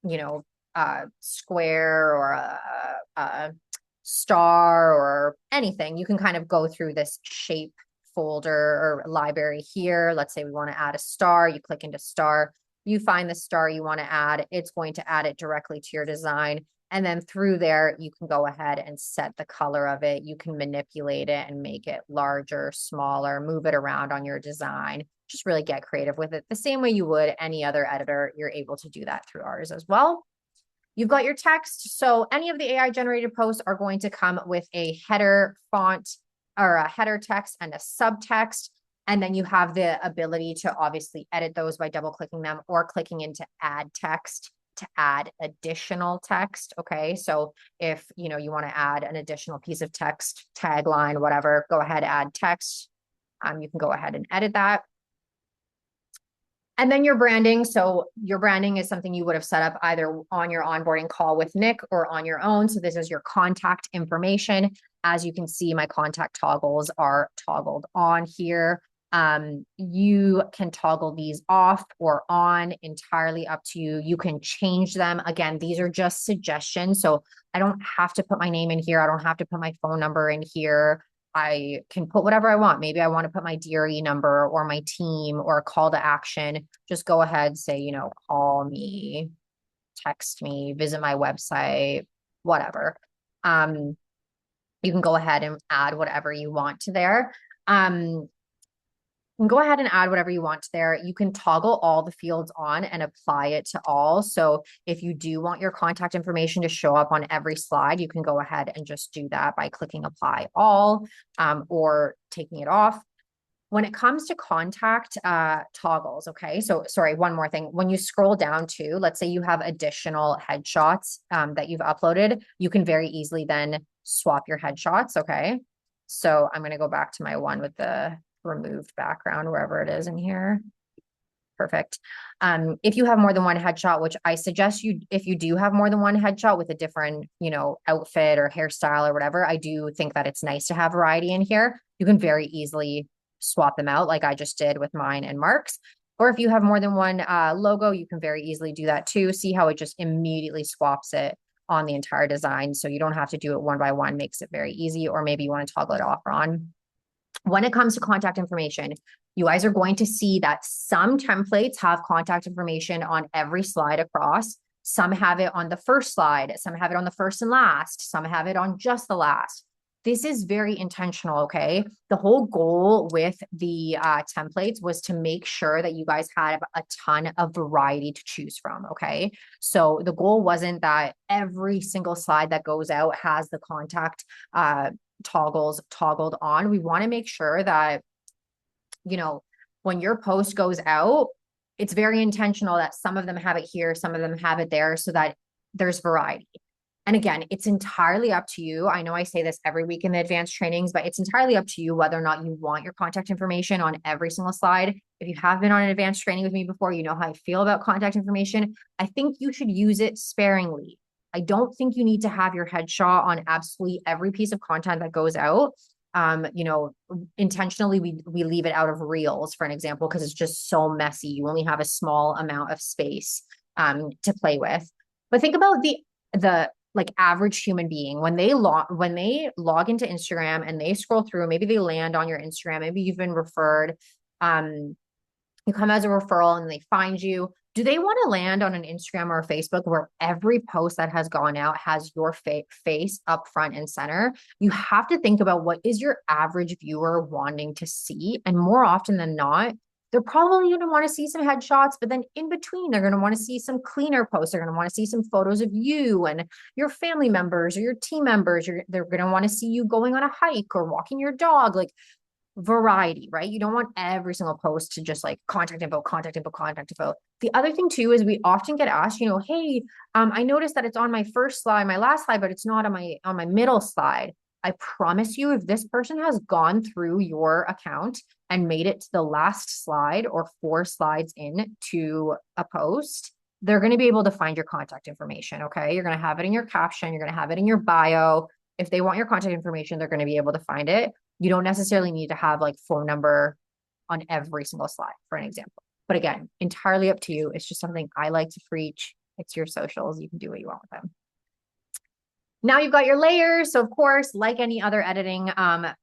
you know, square or a star or anything, you can kind of go through this shape folder or library here. Let's say we want to add a star. You click into star. You find the star you want to add. It's going to add it directly to your design. And then through there, you can go ahead and set the color of it. You can manipulate it and make it larger, smaller, move it around on your design. Just really get creative with it. The same way you would any other editor, you're able to do that through ours as well. You've got your text. So any of the AI generated posts are going to come with a header font or a header text and a subtext. And then you have the ability to obviously edit those by double clicking them or clicking into add text to add additional text. Okay. So if, you know, you want to add an additional piece of text, tagline, whatever, go ahead, add text. You can go ahead and edit that. And then your branding. So your branding is something you would have set up either on your onboarding call with Nick or on your own. So this is your contact information. As you can see, my contact toggles are toggled on here. You can toggle these off or on, entirely up to you. You can change them. Again, these are just suggestions. So I don't have to put my name in here. I don't have to put my phone number in here. I can put whatever I want. Maybe I want to put my DRE number or my team or a call to action. Just go ahead, say, you know, call me, text me, visit my website, whatever. You can go ahead and add whatever you want to there. You can go ahead and add whatever you want to there. You can toggle all the fields on and apply it to all. So if you do want your contact information to show up on every slide, you can go ahead and just do that by clicking apply all, or taking it off. When it comes to contact toggles, okay, so sorry, one more thing. When you scroll down to, let's say you have additional headshots that you've uploaded, you can very easily then swap your headshots, okay? So I'm going to go back to my one with the removed background, wherever it is in here. Perfect. If you have more than one headshot, which I suggest you, if you do have more than one headshot with a different, you know, outfit or hairstyle or whatever, I do think that it's nice to have variety in here. You can very easily swap them out like I just did with mine and Mark's. Or if you have more than one logo, you can very easily do that too. See how it just immediately swaps it on the entire design. So you don't have to do it one by one, makes it very easy. Or maybe you want to toggle it off or on. When it comes to contact information, you guys are going to see that some templates have contact information on every slide across. Some have it on the first slide. Some have it on the first and last. Some have it on just the last. This is very intentional, okay? The whole goal with the templates was to make sure that you guys had a ton of variety to choose from, okay? So the goal wasn't that every single slide that goes out has the contact toggles toggled on. We want to make sure that, you know, when your post goes out, it's very intentional that some of them have it here, some of them have it there, so that there's variety. And again, it's entirely up to you. I know I say this every week in the advanced trainings, but it's entirely up to you whether or not you want your contact information on every single slide. If you have been on an advanced training with me before, you know how I feel about contact information. I think you should use it sparingly. I don't think you need to have your headshot on absolutely every piece of content that goes out. You know, intentionally, we leave it out of Reels, for an example, because it's just so messy. You only have a small amount of space to play with. But think about the like average human being when they log into Instagram and they scroll through. Maybe they land on your Instagram. Maybe you've been referred. You come as a referral and they find you. Do they want to land on an Instagram or a Facebook where every post that has gone out has your face up front and center? You have to think about what is your average viewer wanting to see. And more often than not, they're probably going to want to see some headshots, but then in between, they're going to want to see some cleaner posts. They're going to want to see some photos of you and your family members or your team members. They're going to want to see you going on a hike or walking your dog. Like, variety, right? You don't want every single post to just like contact info, contact info, contact info. The other thing too is we often get asked, you know, hey, I noticed that it's on my first slide, my last slide, but it's not on my middle slide. I promise you, if this person has gone through your account and made it to the last slide or 4 slides in to a post, they're going to be able to find your contact information. Okay. You're going to have it in your caption. You're going to have it in your bio. If they want your contact information, they're going to be able to find it. You don't necessarily need to have like phone number on every single slide, for an example. But again, entirely up to you. It's just something I like to preach. It's your socials. You can do what you want with them. Now you've got your layers. So of course, like any other editing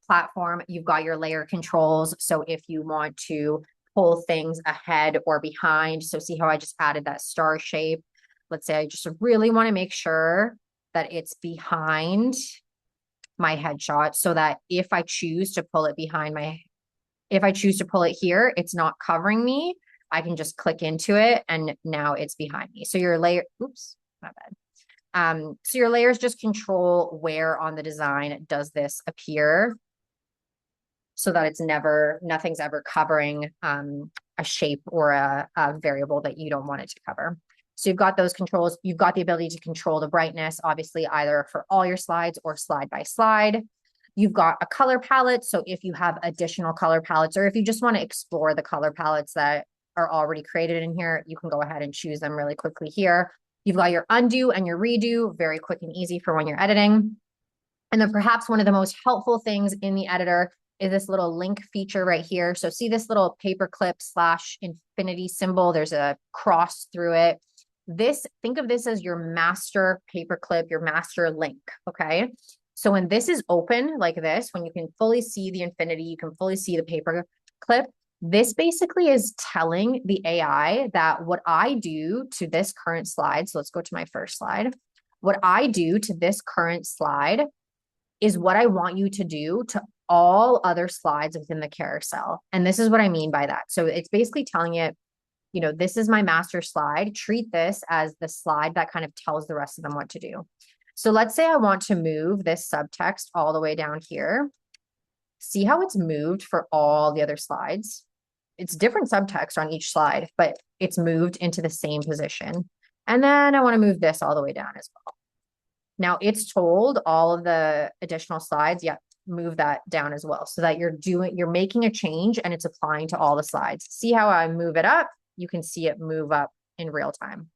platform, you've got your layer controls. So if you want to pull things ahead or behind, so see how I just added that star shape. Let's say I just really want to make sure that it's behind my headshot so that if I choose to pull it behind if I choose to pull it here, it's not covering me. I can just click into it and now it's behind me. So your layer, oops, my bad. So your layers just control where on the design does this appear so that it's nothing's ever covering a shape or a variable that you don't want it to cover. So you've got those controls. You've got the ability to control the brightness, obviously either for all your slides or slide by slide. You've got a color palette. So if you have additional color palettes, or if you just want to explore the color palettes that are already created in here, you can go ahead and choose them really quickly here. You've got your undo and your redo, very quick and easy for when you're editing. And then perhaps one of the most helpful things in the editor is this little link feature right here. So see this little paperclip / infinity symbol. There's a cross through it. Think of this as your master paperclip, your master link, okay? So when this is open like this, when you can fully see the infinity, you can fully see the paperclip, this basically is telling the AI that what I do to this current slide, so let's go to my first slide. What I do to this current slide is what I want you to do to all other slides within the carousel. And this is what I mean by that. So it's basically telling it, this is my master slide. Treat this as the slide that kind of tells the rest of them what to do. So let's say I want to move this subtext all the way down here. See how it's moved for all the other slides? It's different subtext on each slide, but it's moved into the same position. And then I want to move this all the way down as well. Now it's told all of the additional slides, move that down as well so that you're making a change and it's applying to all the slides. See how I move it up? You can see it move up in real time.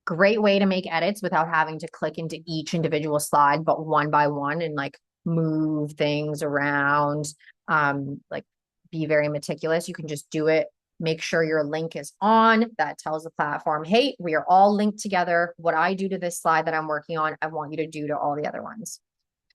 Great way to make edits without having to click into each individual slide, but one by one and like move things around, like be very meticulous. You can just do it. Make sure your link is on. That tells the platform, hey, we are all linked together. What I do to this slide that I'm working on, I want you to do to all the other ones.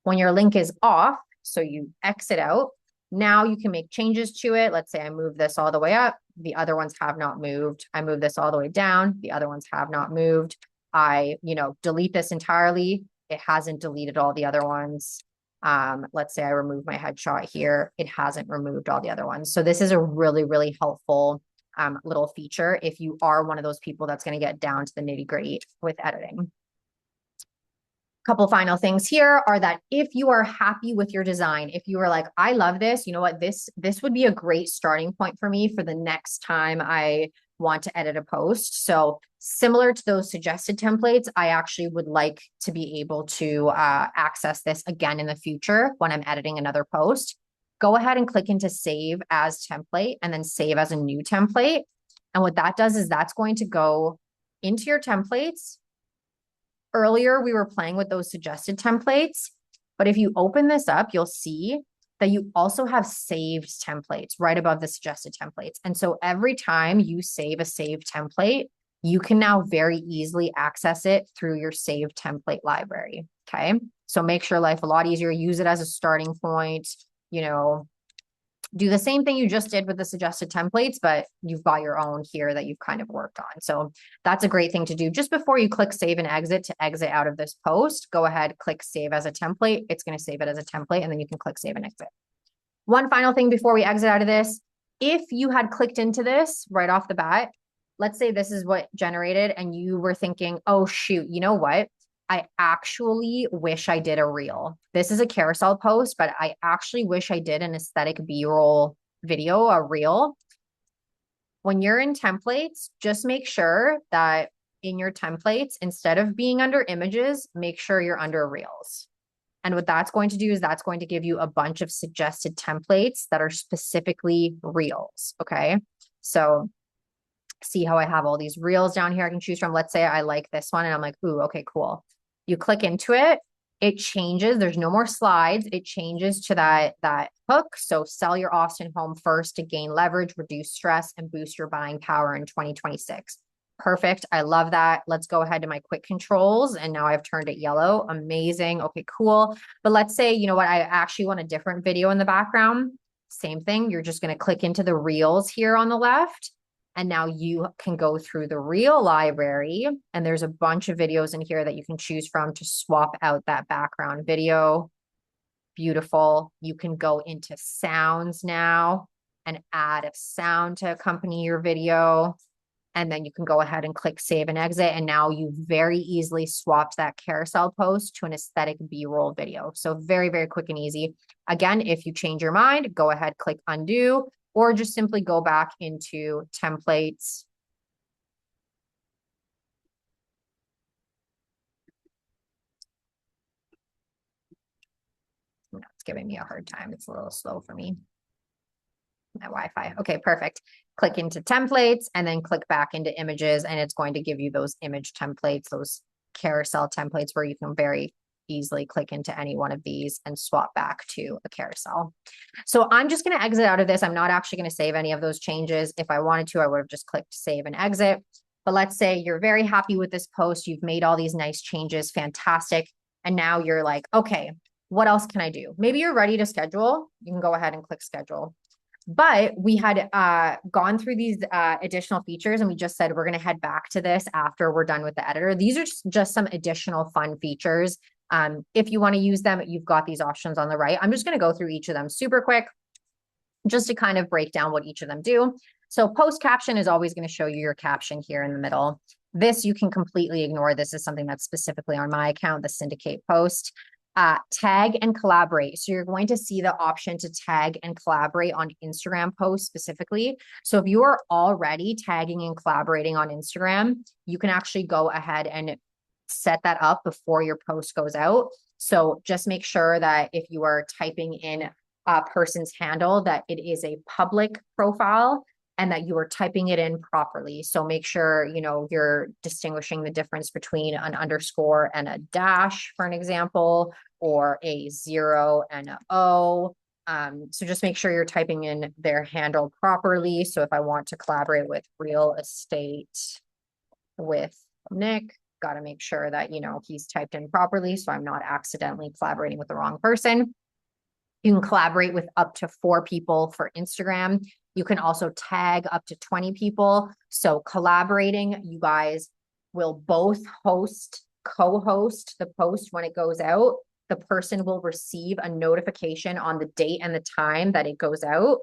When your link is off, so you exit out, now you can make changes to it. Let's say I move this all the way up. The other ones have not moved. I move this all the way down. The other ones have not moved. I, delete this entirely. It hasn't deleted all the other ones. Let's say I remove my headshot here. It hasn't removed all the other ones. So this is a really, really helpful little feature if you are one of those people that's going to get down to the nitty-gritty with editing. Couple final things here are that if you are happy with your design, if you are like, I love this, you know what, this would be a great starting point for me for the next time I want to edit a post. So similar to those suggested templates, I actually would like to be able to access this again in the future when I'm editing another post. Go ahead and click into save as template and then save as a new template. And what that does is that's going to go into your templates. Earlier, we were playing with those suggested templates, but if you open this up, you'll see that you also have saved templates right above the suggested templates. And so every time you save a saved template, you can now very easily access it through your saved template library, okay? So make sure life a lot easier, use it as a starting point, do the same thing you just did with the suggested templates, but you've got your own here that you've kind of worked on. So that's a great thing to do. Just before you click save and exit to exit out of this post, go ahead, click save as a template. It's going to save it as a template, and then you can click save and exit. One final thing before we exit out of this, if you had clicked into this right off the bat, let's say this is what generated and you were thinking, oh shoot, you know what? I actually wish I did a reel. This is a carousel post, but I actually wish I did an aesthetic B-roll video, a reel. When you're in templates, just make sure that in your templates, instead of being under images, make sure you're under reels. And what that's going to do is that's going to give you a bunch of suggested templates that are specifically reels, okay? So See how I have all these reels down here I can choose from. Let's say I like this one and I'm like, ooh, okay, cool. You click into it, it changes. There's no more slides. It changes to that hook. So sell your Austin home first to gain leverage, reduce stress, and boost your buying power in 2026. Perfect. I love that. Let's go ahead to my quick controls. And now I've turned it yellow. Amazing. Okay, cool. But let's say, you know what, I actually want a different video in the background. Same thing. You're just going to click into the reels here on the left. And now you can go through the reel library, and there's a bunch of videos in here that you can choose from to swap out that background video. Beautiful. You can go into sounds now and add a sound to accompany your video. And then you can go ahead and click save and exit. And now you very easily swapped that carousel post to an aesthetic B-roll video. So very, very quick and easy. Again, if you change your mind, go ahead, click undo, or just simply go back into templates. No, it's giving me a hard time. It's a little slow for me. My Wi-Fi. Okay, perfect. Click into templates and then click back into images, and it's going to give you those image templates, those carousel templates where you can very easily click into any one of these and swap back to a carousel. So I'm just going to exit out of this. I'm not actually going to save any of those changes. If I wanted to, I would have just clicked save and exit. But let's say you're very happy with this post. You've made all these nice changes. Fantastic. And now you're like, okay, what else can I do? Maybe you're ready to schedule. You can go ahead and click schedule. But we had gone through these additional features, and we just said we're going to head back to this after we're done with the editor. These are just some additional fun features. If you want to use them, you've got these options on the right. I'm just going to go through each of them super quick just to kind of break down what each of them do. So post caption is always going to show you your caption here in the middle. This you can completely ignore. This is something that's specifically on my account, the syndicate post. Tag and collaborate. So you're going to see the option to tag and collaborate on Instagram posts specifically. So if you are already tagging and collaborating on Instagram, you can actually go ahead and set that up before your post goes out. So just make sure that if you are typing in a person's handle, that it is a public profile and that you are typing it in properly. So make sure, you know, you're distinguishing the difference between an underscore and a dash, for an example, or a 0 and an O. So just make sure you're typing in their handle properly. So if I want to collaborate with Real Estate with Nick, got to make sure that, you know, he's typed in properly, so I'm not accidentally collaborating with the wrong person. You can collaborate with up to 4 people for Instagram. You can also tag up to 20 people. So collaborating, you guys will both co-host the post when it goes out. The person will receive a notification on the date and the time that it goes out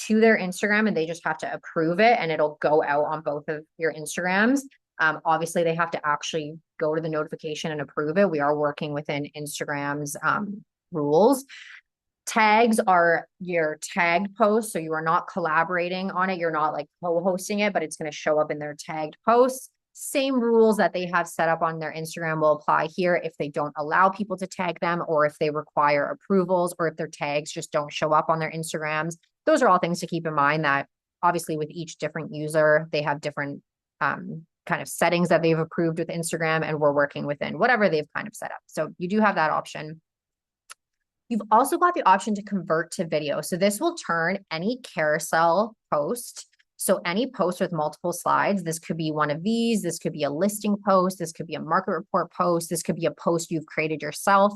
to their Instagram, and they just have to approve it, and it'll go out on both of your Instagrams. Obviously, they have to actually go to the notification and approve it. We are working within Instagram's rules. Tags are your tagged posts. So you are not collaborating on it. You're not like co-hosting it, but it's going to show up in their tagged posts. Same rules that they have set up on their Instagram will apply here if they don't allow people to tag them, or if they require approvals, or if their tags just don't show up on their Instagrams. Those are all things to keep in mind, that obviously with each different user, they have different kind of settings that they've approved with Instagram, and we're working within whatever they've kind of set up. So you do have that option. You've also got the option to convert to video. So this will turn any carousel post. So any post with multiple slides, this could be one of these, this could be a listing post, this could be a market report post, this could be a post you've created yourself.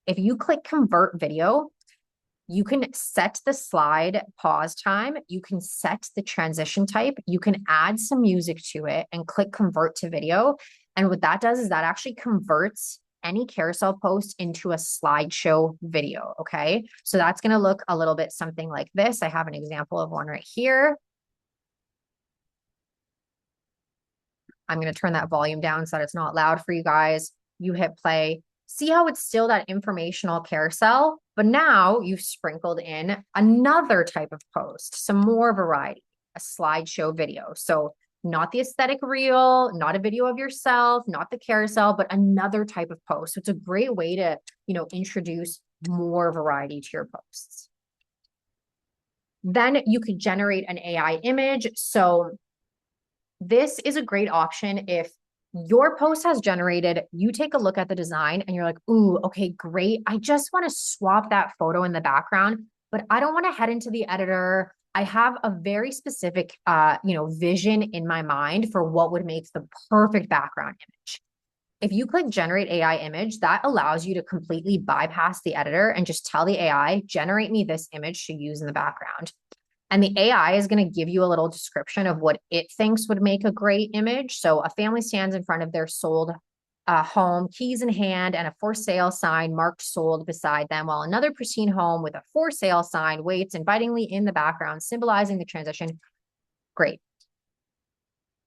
If you click convert video, you can set the slide pause time, you can set the transition type, you can add some music to it and click convert to video. And what that does is that actually converts any carousel post into a slideshow video, okay? So that's gonna look a little bit something like this. I have an example of one right here. I'm gonna turn that volume down so that it's not loud for you guys. You hit play. See how it's still that informational carousel, but now you've sprinkled in another type of post, some more variety, a slideshow video. So not the aesthetic reel, not a video of yourself, not the carousel, but another type of post. So it's a great way to, you know, introduce more variety to your posts. Then you could generate an AI image. So This is a great option if your post has generated, you take a look at the design and you're like, ooh, okay, great. I just want to swap that photo in the background, but I don't want to head into the editor. I have a very specific, vision in my mind for what would make the perfect background image. If you click generate AI image, that allows you to completely bypass the editor and just tell the AI, generate me this image to use in the background. And the AI is going to give you a little description of what it thinks would make a great image. So a family stands in front of their sold home, keys in hand, and a for sale sign marked sold beside them, while another pristine home with a for sale sign waits invitingly in the background, symbolizing the transition. Great.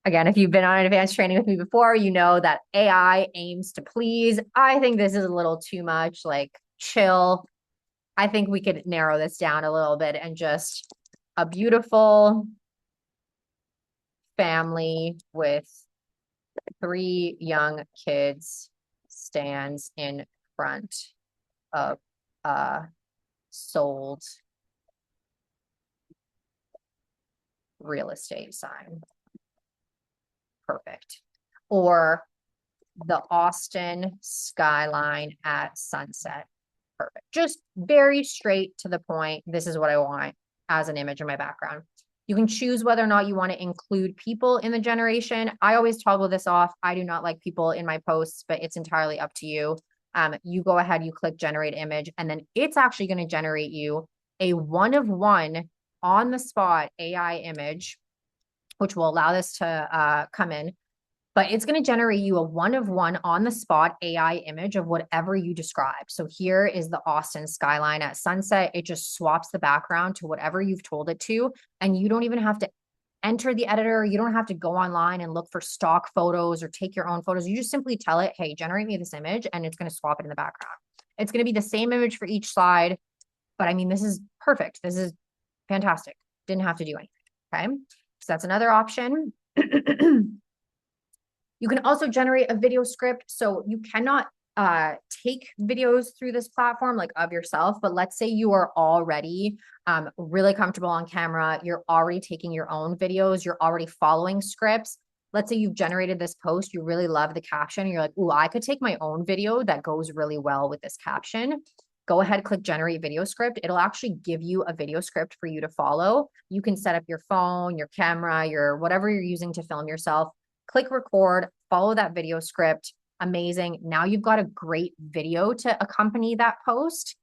Again, if you've been on an advanced training with me before, you know that AI aims to please. I think this is a little too much, like chill. I think we could narrow this down a little bit and just a beautiful family with 3 young kids stands in front of a sold real estate sign. Perfect. Or the Austin skyline at sunset. Perfect. Just very straight to the point. This is what I want as an image in my background. You can choose whether or not you want to include people in the generation. I always toggle this off. I do not like people in my posts, but it's entirely up to you. You go ahead, you click generate image, and then it's actually going to generate you a one-of-one on the spot AI image, which will allow this to come in. But it's going to generate you a one-of-one on the spot AI image of whatever you describe. So here is the Austin skyline at sunset. It just swaps the background to whatever you've told it to. And you don't even have to enter the editor. You don't have to go online and look for stock photos or take your own photos. You just simply tell it, hey, generate me this image, and it's going to swap it in the background. It's going to be the same image for each slide. But I mean, this is perfect. This is fantastic. Didn't have to do anything. Okay. So that's another option. You can also generate a video script. So you cannot take videos through this platform like of yourself, but let's say you are already really comfortable on camera. You're already taking your own videos. You're already following scripts. Let's say you've generated this post. You really love the caption. And you're like, ooh, I could take my own video that goes really well with this caption. Go ahead, click generate video script. It'll actually give you a video script for you to follow. You can set up your phone, your camera, your whatever you're using to film yourself. Click record, follow that video script. Amazing. Now you've got a great video to accompany that post.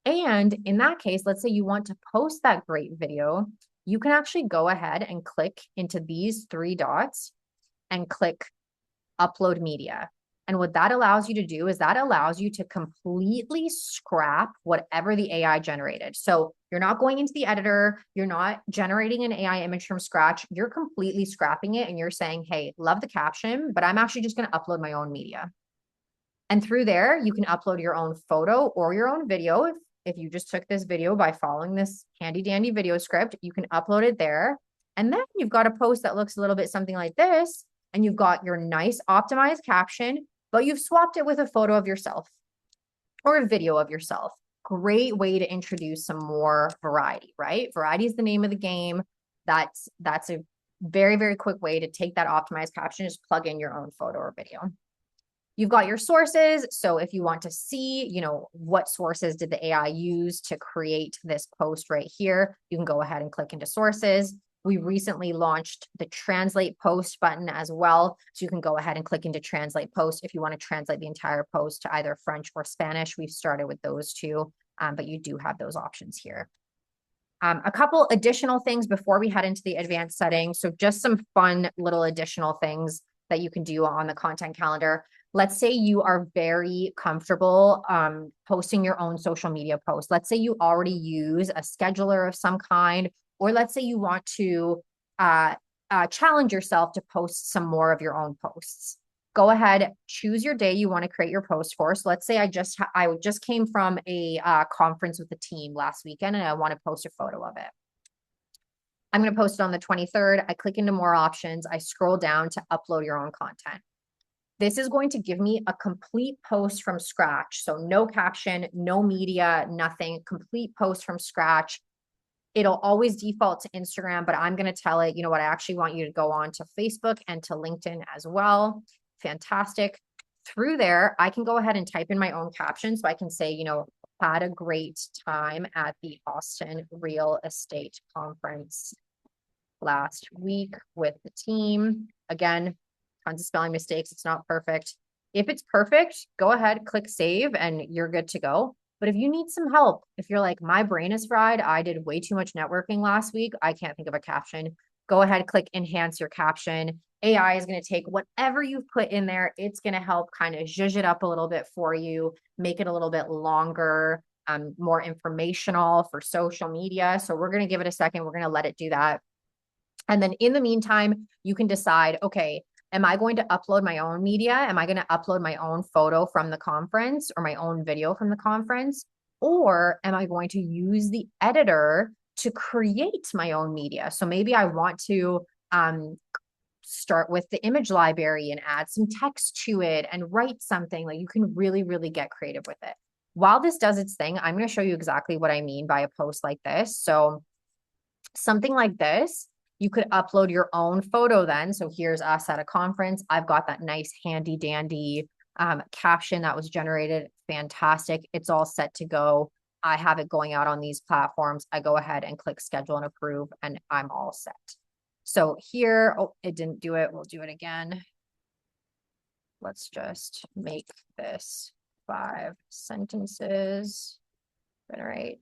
And in that case, let's say you want to post that great video, you can actually go ahead and click into these 3 dots and click upload media. And what that allows you to do is that allows you to completely scrap whatever the AI generated. So you're not going into the editor, you're not generating an AI image from scratch, you're completely scrapping it and you're saying, hey, love the caption, but I'm actually just going to upload my own media. And through there, you can upload your own photo or your own video. If you just took this video by following this handy dandy video script, you can upload it there. And then you've got a post that looks a little bit something like this. And you've got your nice optimized caption, but you've swapped it with a photo of yourself or a video of yourself. Great way to introduce some more variety, right? Variety is the name of the game. That's a very, very quick way to take that optimized caption, just plug in your own photo or video. You've got your sources. So if you want to see, what sources did the AI use to create this post right here, you can go ahead and click into sources. We recently launched the translate post button as well. So you can go ahead and click into translate post if you want to translate the entire post to either French or Spanish. We've started with those two, but you do have those options here. A couple additional things before we head into the advanced settings. So just some fun little additional things that you can do on the content calendar. Let's say you are very comfortable posting your own social media posts. Let's say you already use a scheduler of some kind, or let's say you want to challenge yourself to post some more of your own posts. Go ahead, choose your day you want to create your post for. So let's say I just came from a conference with the team last weekend and I want to post a photo of it. I'm going to post it on the 23rd. I click into more options. I scroll down to upload your own content. This is going to give me a complete post from scratch. So no caption, no media, nothing, complete post from scratch. It'll always default to Instagram, but I'm going to tell it, you know what, I actually want you to go on to Facebook and to LinkedIn as well. Fantastic. Through there, I can go ahead and type in my own caption. So I can say, you know, had a great time at the Austin Real Estate Conference last week with the team. Again, tons of spelling mistakes. It's not perfect. If it's perfect, go ahead, click save, and you're good to go. But if you need some help, if you're like, my brain is fried, I did way too much networking last week, I can't think of a caption, go ahead, click enhance your caption. AI is going to take whatever you've put in there. It's going to help kind of zhuzh it up a little bit for you, make it a little bit longer, more informational for social media. So we're going to give it a second. We're going to let it do that. And then in the meantime, you can decide, okay, am I going to upload my own media? Am I going to upload my own photo from the conference or my own video from the conference? Or am I going to use the editor to create my own media? So maybe I want to start with the image library and add some text to it and write something. Like, you can really, really get creative with it. While this does its thing, I'm going to show you exactly what I mean by a post like this. So something like this, you could upload your own photo then. So here's us at a conference. I've got that nice handy dandy caption that was generated. Fantastic. It's all set to go. I have it going out on these platforms. I go ahead and click schedule and approve, and I'm all set. So here, oh, it didn't do it. We'll do it again. Let's just make this 5 sentences. Generate.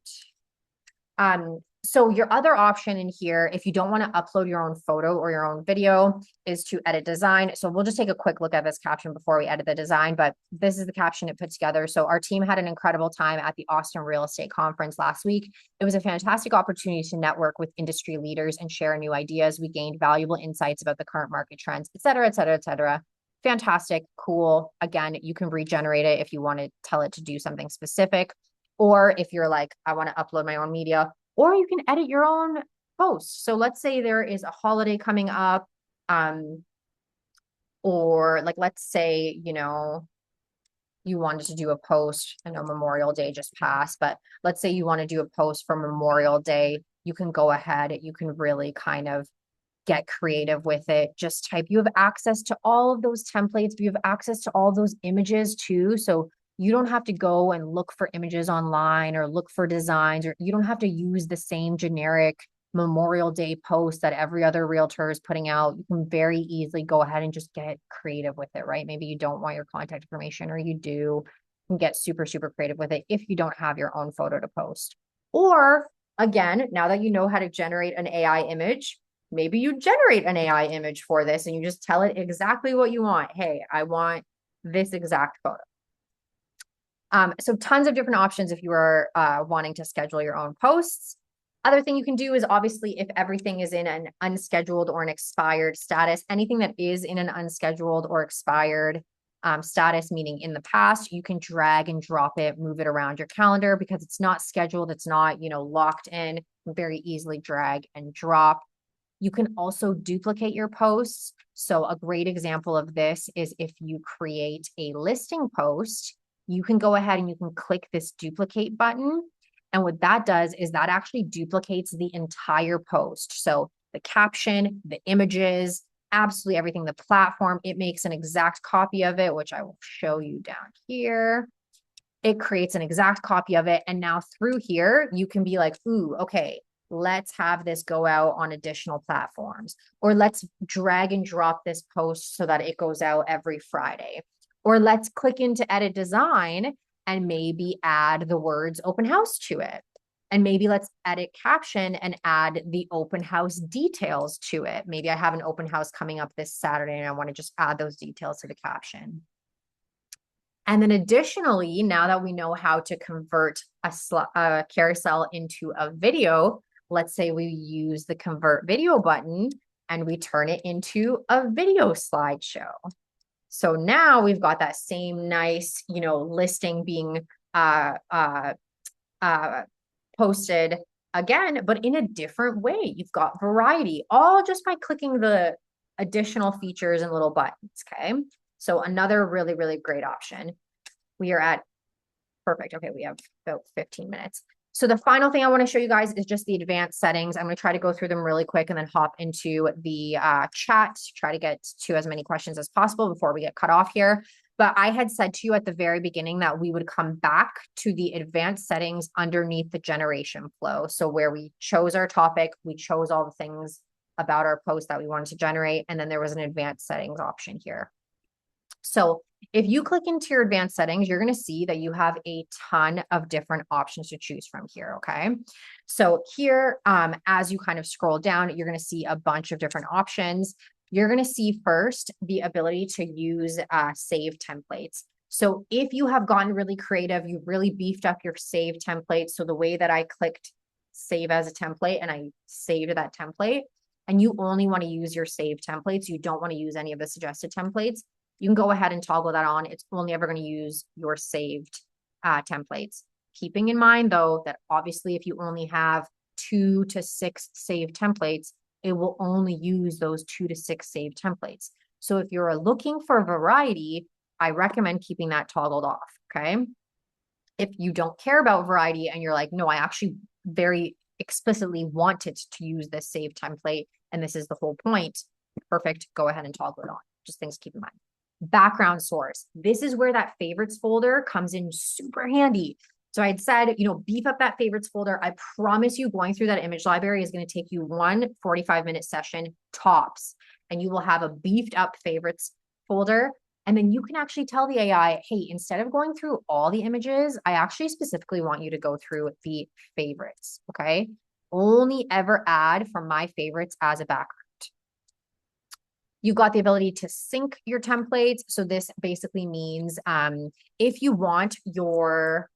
So your other option in here, if you don't want to upload your own photo or your own video, is to edit design. So we'll just take a quick look at this caption before we edit the design, but this is the caption it put together. So our team had an incredible time at the Austin Real Estate Conference last week. It was a fantastic opportunity to network with industry leaders and share new ideas. We gained valuable insights about the current market trends, et cetera, et cetera, et cetera. Fantastic, cool. Again, you can regenerate it if you want to tell it to do something specific, or if you're like, I want to upload my own media, or you can edit your own posts. So let's say there is a holiday coming up, or like, let's say, you know, you wanted to do a post. I know Memorial Day just passed, but let's say you want to do a post for Memorial Day. You can go ahead, you can really kind of get creative with it. Just type, you have access to all of those templates, you have access to all those images too. So you don't have to go and look for images online or look for designs, or you don't have to use the same generic Memorial Day post that every other realtor is putting out. You can very easily go ahead and just get creative with it, right? Maybe you don't want your contact information, or you do. You can get super, super creative with it if you don't have your own photo to post. Or again, now that you know how to generate an AI image, maybe you generate an AI image for this and you just tell it exactly what you want. Hey, I want this exact photo. So tons of different options if you are wanting to schedule your own posts. Other thing you can do is, obviously, if everything is in an unscheduled or an expired status, anything that is in an unscheduled or expired status, meaning in the past, you can drag and drop it, move it around your calendar, because it's not scheduled. It's not, you know, locked in. You can very easily drag and drop. You can also duplicate your posts. So a great example of this is if you create a listing post, you can go ahead and you can click this duplicate button. And what that does is that actually duplicates the entire post. So the caption, the images, absolutely everything, the platform, it makes an exact copy of it, which I will show you down here. It creates an exact copy of it. And now through here, you can be like, ooh, okay, let's have this go out on additional platforms, or let's drag and drop this post so that it goes out every Friday, or let's click into edit design and maybe add the words open house to it. And maybe let's edit caption and add the open house details to it. Maybe I have an open house coming up this Saturday and I want to just add those details to the caption. And then additionally, now that we know how to convert a carousel into a video, let's say we use the convert video button and we turn it into a video slideshow. So now we've got that same nice, you know, listing being posted again, but in a different way. You've got variety, all just by clicking the additional features and little buttons, okay? So another really, really great option. We are at, perfect, okay, we have about 15 minutes. So the final thing I want to show you guys is just the advanced settings. I'm going to try to go through them really quick and then hop into the chat, try to get to as many questions as possible before we get cut off here. But I had said to you at the very beginning that we would come back to the advanced settings underneath the generation flow. So where we chose our topic, we chose all the things about our post that we wanted to generate, and then there was an advanced settings option here. So if you click into your advanced settings, you're going to see that you have a ton of different options to choose from here. Okay. So here, as you kind of scroll down, you're going to see a bunch of different options. You're going to see first the ability to use save templates. So if you have gotten really creative, you've really beefed up your save template. So the way that I clicked save as a template and I saved that template, and you only want to use your save templates, you don't want to use any of the suggested templates, you can go ahead and toggle that on. It's only ever going to use your saved templates. Keeping in mind, though, that obviously if you only have 2 to 6 saved templates, it will only use those 2 to 6 saved templates. So if you're looking for variety, I recommend keeping that toggled off, okay? If you don't care about variety and you're like, no, I actually very explicitly wanted to use this saved template, and this is the whole point, perfect, go ahead and toggle it on. Just things to keep in mind. Background source. This is where that favorites folder comes in super handy. So I'd said, beef up that favorites folder. I promise you going through that image library is going to take you one 45-minute session tops, and you will have a beefed up favorites folder. And then you can actually tell the AI, hey, instead of going through all the images, I actually specifically want you to go through the favorites, okay? Only ever add from my favorites as a background. You've got the ability to sync your templates. So this basically means if you want your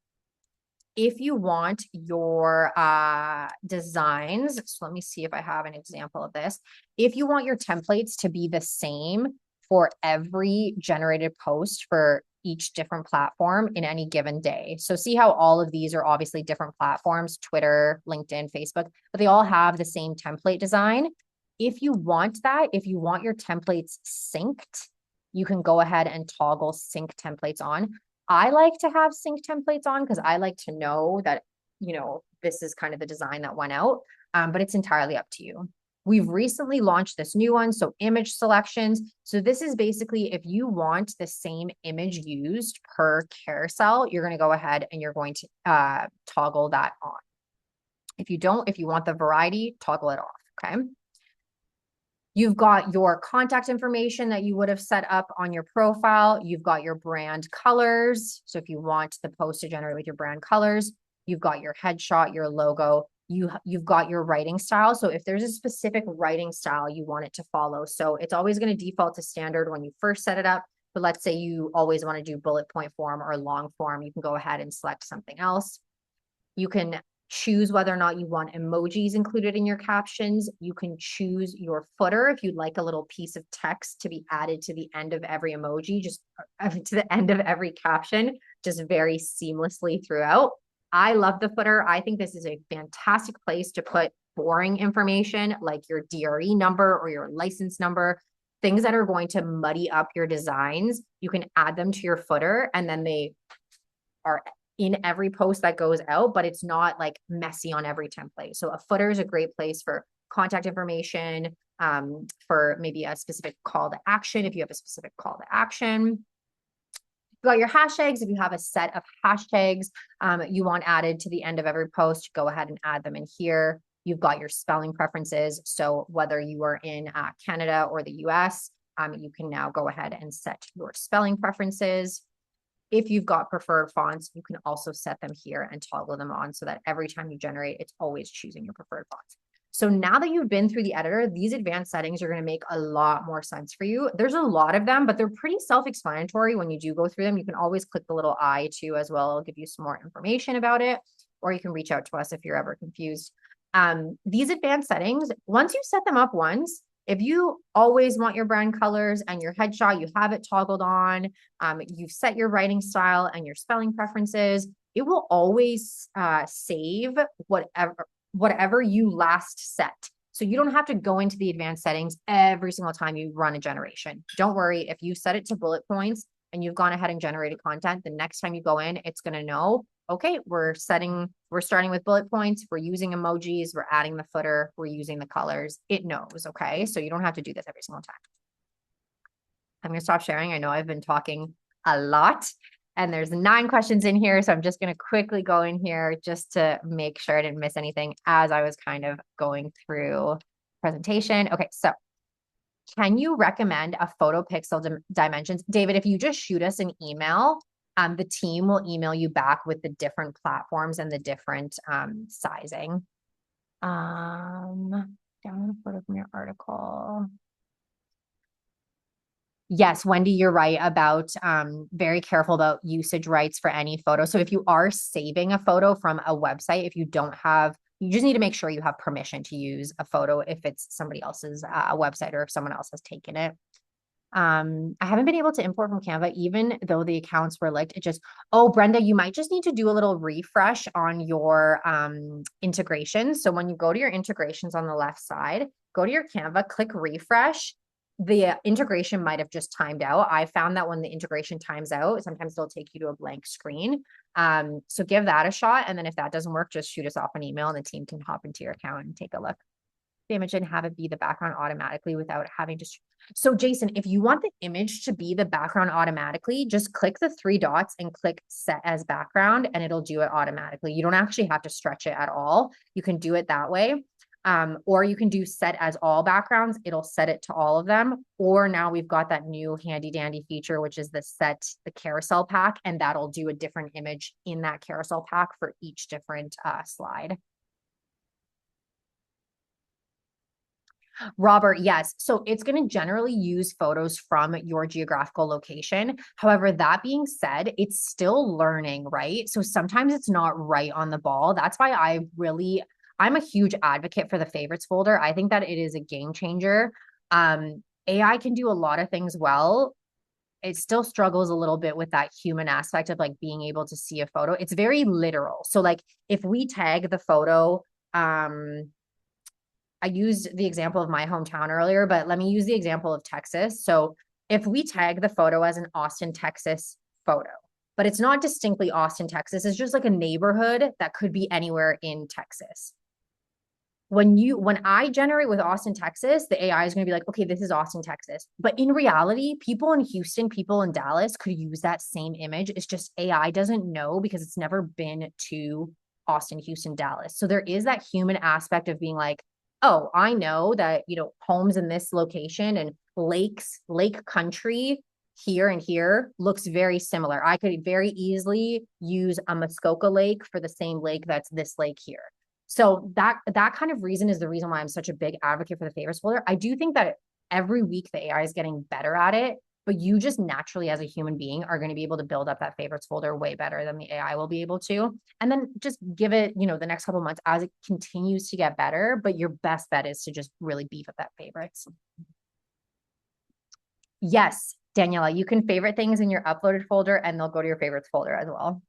designs, so let me see if I have an example of this. If you want your templates to be the same for every generated post for each different platform in any given day. So see how all of these are obviously different platforms, Twitter, LinkedIn, Facebook, but they all have the same template design. If you want that, if you want your templates synced, you can go ahead and toggle sync templates on. I like to have sync templates on because I like to know that, this is kind of the design that went out, but it's entirely up to you. We've recently launched this new one, so image selections. So this is basically if you want the same image used per carousel, you're going to go ahead and you're going to toggle that on. If you don't, if you want the variety, toggle it off, okay? You've got your contact information that you would have set up on your profile. You've got your brand colors. So if you want the post to generate with your brand colors, you've got your headshot, your logo, you've got your writing style. So if there's a specific writing style you want it to follow, so it's always going to default to standard when you first set it up. But let's say you always want to do bullet point form or long form, you can go ahead and select something else. You can choose whether or not you want emojis included in your captions. You can choose your footer if you'd like a little piece of text to be added to the end of every emoji, just to the end of every caption, just very seamlessly throughout. I love the footer. I think this is a fantastic place to put boring information like your DRE number or your license number, things that are going to muddy up your designs. You can add them to your footer and then they are in every post that goes out, but it's not like messy on every template. So a footer is a great place for contact information, for maybe a specific call to action. If you have a specific call to action, you've got your hashtags. If you have a set of hashtags you want added to the end of every post, go ahead and add them in here. You've got your spelling preferences. So whether you are in Canada or the US, you can now go ahead and set your spelling preferences. If you've got preferred fonts, you can also set them here and toggle them on so that every time you generate, it's always choosing your preferred fonts. So now that you've been through the editor, these advanced settings are going to make a lot more sense for you. There's a lot of them, but they're pretty self-explanatory when you do go through them. You can always click the little I too as well. It'll give you some more information about it, or you can reach out to us if you're ever confused. These advanced settings, once you set them up once, if you always want your brand colors and your headshot, you have it toggled on, you've set your writing style and your spelling preferences, it will always save whatever you last set. So you don't have to go into the advanced settings every single time you run a generation. Don't worry, if you set it to bullet points and you've gone ahead and generated content, the next time you go in, it's going to know okay, we're starting with bullet points, we're using emojis, we're adding the footer, we're using the colors. It knows, okay? So you don't have to do this every single time. I'm going to stop sharing. I know I've been talking a lot and there's 9 questions in here. So I'm just going to quickly go in here just to make sure I didn't miss anything as I was kind of going through presentation. Okay, so can you recommend a photo pixel dimensions? David, if you just shoot us an email, the team will email you back with the different platforms and the different sizing. Download a photo from your article. Yes, Wendy, you're right about very careful about usage rights for any photo. So if you are saving a photo from a website, if you don't have, you just need to make sure you have permission to use a photo if it's somebody else's website or if someone else has taken it. I haven't been able to import from Canva, even though the accounts were linked. It just, oh, Brenda, you might just need to do a little refresh on your integrations. So when you go to your integrations on the left side, go to your Canva, click refresh. The integration might have just timed out. I found that when the integration times out, sometimes they'll take you to a blank screen. So give that a shot. And then if that doesn't work, just shoot us off an email and the team can hop into your account and take a look. The image and have it be the background automatically without having to. So Jason, if you want the image to be the background automatically, just click the 3 dots and click set as background and it'll do it automatically. You don't actually have to stretch it at all. You can do it that way. Or you can do set as all backgrounds. It'll set it to all of them. Or now we've got that new handy dandy feature, which is the carousel pack, and that'll do a different image in that carousel pack for each different slide. Robert, yes. So it's going to generally use photos from your geographical location. However, that being said, it's still learning, right? So sometimes it's not right on the ball. That's why I'm a huge advocate for the favorites folder. I think that it is a game changer. AI can do a lot of things well. It still struggles a little bit with that human aspect of like being able to see a photo. It's very literal. So like if we tag the photo, I used the example of my hometown earlier, but let me use the example of Texas. So if we tag the photo as an Austin, Texas photo, but it's not distinctly Austin, Texas, it's just like a neighborhood that could be anywhere in Texas. When I generate with Austin, Texas, the AI is going to be like, okay, this is Austin, Texas. But in reality, people in Houston, people in Dallas could use that same image. It's just AI doesn't know because it's never been to Austin, Houston, Dallas. So there is that human aspect of being like, oh, I know that, homes in this location and lake country here and here looks very similar. I could very easily use a Muskoka Lake for the same lake that's this lake here. So that kind of reason is the reason why I'm such a big advocate for the favorites folder. I do think that every week the AI is getting better at it, but you just naturally as a human being are going to be able to build up that favorites folder way better than the AI will be able to. And then just give it, the next couple of months as it continues to get better, but your best bet is to just really beef up that favorites. Yes, Daniela, you can favorite things in your uploaded folder and they'll go to your favorites folder as well.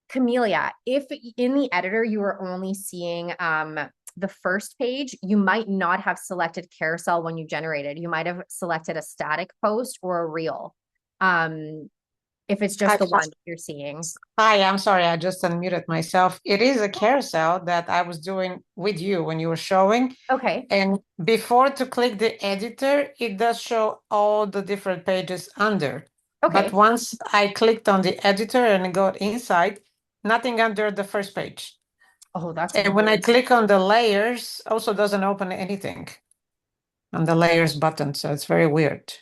Camellia, if in the editor you were only seeing the first page, you might not have selected carousel when you generated. You might have selected a static post or a reel. If it's just the one you're seeing. Hi, I'm sorry, I just unmuted myself. It is a carousel that I was doing with you when you were showing. Okay. And before to click the editor, it does show all the different pages under. Okay. But once I clicked on the editor and got inside, nothing under the first page. Oh, that's And when I click on the layers, also doesn't open anything on the layers button. So it's very weird.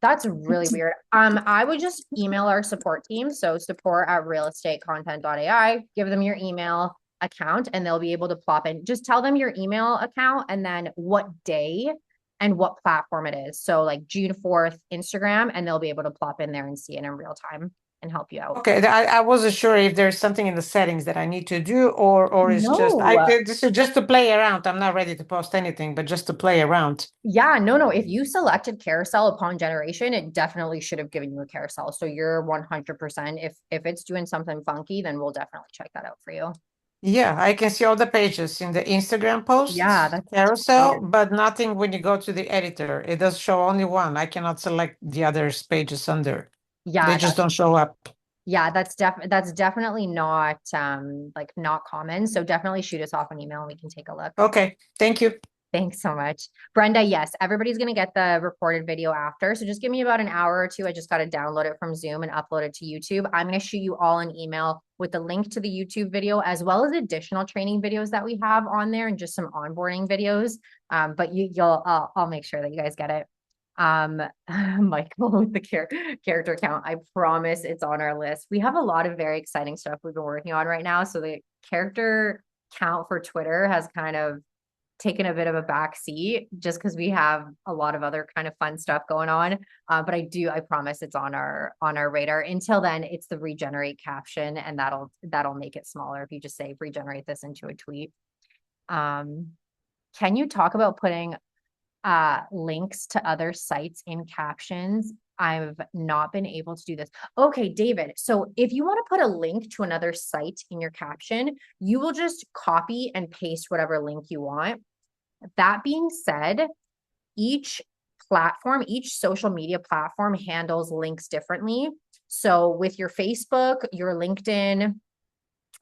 That's really weird. I would just email our support team. So support@RealEstateContent.ai, give them your email account and they'll be able to plop in. Just tell them your email account and then what day and what platform it is. So like June 4th, Instagram, and they'll be able to plop in there and see it in real time and help you out. Okay, I wasn't sure if there's something in the settings that I need to do or it's just this is just to play around. I'm not ready to post anything, but just to play around. Yeah, no. If you selected carousel upon generation, it definitely should have given you a carousel. So you're 100%. If it's doing something funky, then we'll definitely check that out for you. Yeah, I can see all the pages in the Instagram posts. Yeah, that's carousel, but nothing when you go to the editor. It does show only one. I cannot select the other pages under. They Yeah, just don't show up. yeah, that's definitely not like not common. So definitely shoot us off an email and we can take a look. Okay, thank you. Thanks so much. Brenda, yes, everybody's going to get the recorded video after. So just give me about an hour or two. I just got to download it from Zoom and upload it to YouTube. I'm going to shoot you all an email with the link to the YouTube video, as well as additional training videos that we have on there and just some onboarding videos. But I'll make sure that you guys get it. Michael with the character count. I promise it's on our list. We have a lot of very exciting stuff we've been working on right now. So the character count for Twitter has kind of taken a bit of a back seat just because we have a lot of other kind of fun stuff going on. But I promise it's on our radar. Until then, it's the regenerate caption, and that'll make it smaller if you just say regenerate this into a tweet. Can you talk about putting links to other sites in captions? I've not been able to do this. Okay, David. So if you want to put a link to another site in your caption, you will just copy and paste whatever link you want. That being said, each platform, each social media platform handles links differently. So with your Facebook, your LinkedIn,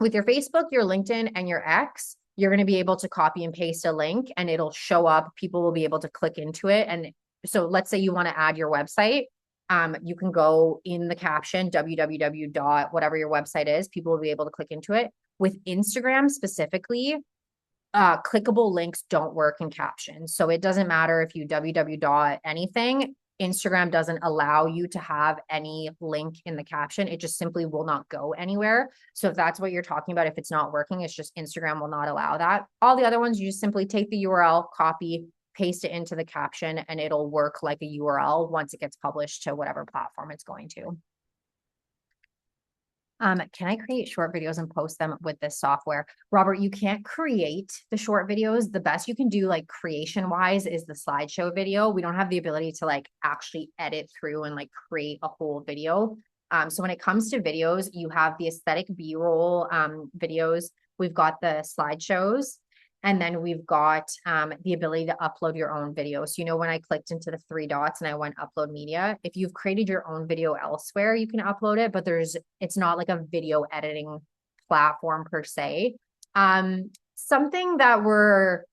and your X, you're going to be able to copy and paste a link and it'll show up. People will be able to click into it. And so let's say you want to add your website. You can go in the caption, www. whatever your website is, people will be able to click into it. With Instagram specifically, clickable links don't work in captions. So it doesn't matter if you www. anything, Instagram doesn't allow you to have any link in the caption. It just simply will not go anywhere. So if that's what you're talking about, if it's not working, it's just Instagram will not allow that. All the other ones, you just simply take the URL, copy, paste it into the caption, and it'll work like a URL once it gets published to whatever platform it's going to. Can I create short videos and post them with this software? Robert, you can't create the short videos. The best you can do like creation wise is the slideshow video. We don't have the ability to like actually edit through and like create a whole video. So when it comes to videos, you have the aesthetic B-roll videos. We've got the slideshows. And then we've got the ability to upload your own video. So, when I clicked into the 3 dots and I went upload media, if you've created your own video elsewhere, you can upload it, but it's not like a video editing platform per se. Something that we're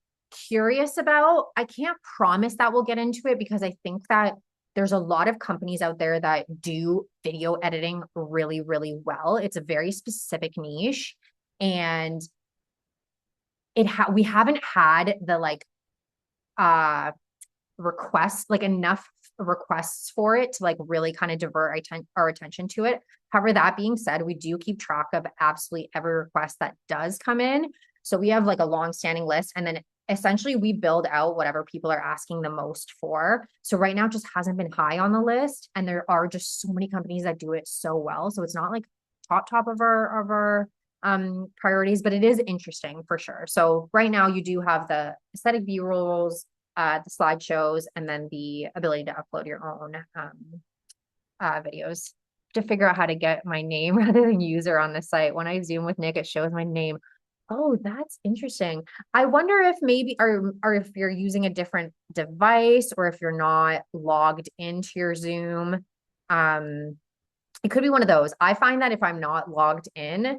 curious about, I can't promise that we'll get into it because I think that there's a lot of companies out there that do video editing really, really well. It's a very specific niche. And we haven't had the requests, like enough requests for it to like really kind of divert our attention to it. However, that being said, we do keep track of absolutely every request that does come in. So we have like a long-standing list, and then essentially we build out whatever people are asking the most for. So right now it just hasn't been high on the list, and there are just so many companies that do it so well. So it's not like top of our priorities, but it is interesting for sure. So right now you do have the aesthetic B-rolls, the slideshows, and then the ability to upload your own videos. To figure out how to get my name rather than user on the site. When I Zoom with Nick, it shows my name. Oh, that's interesting. I wonder if maybe, or if you're using a different device, or if you're not logged into your Zoom. It could be one of those. I find that if I'm not logged in,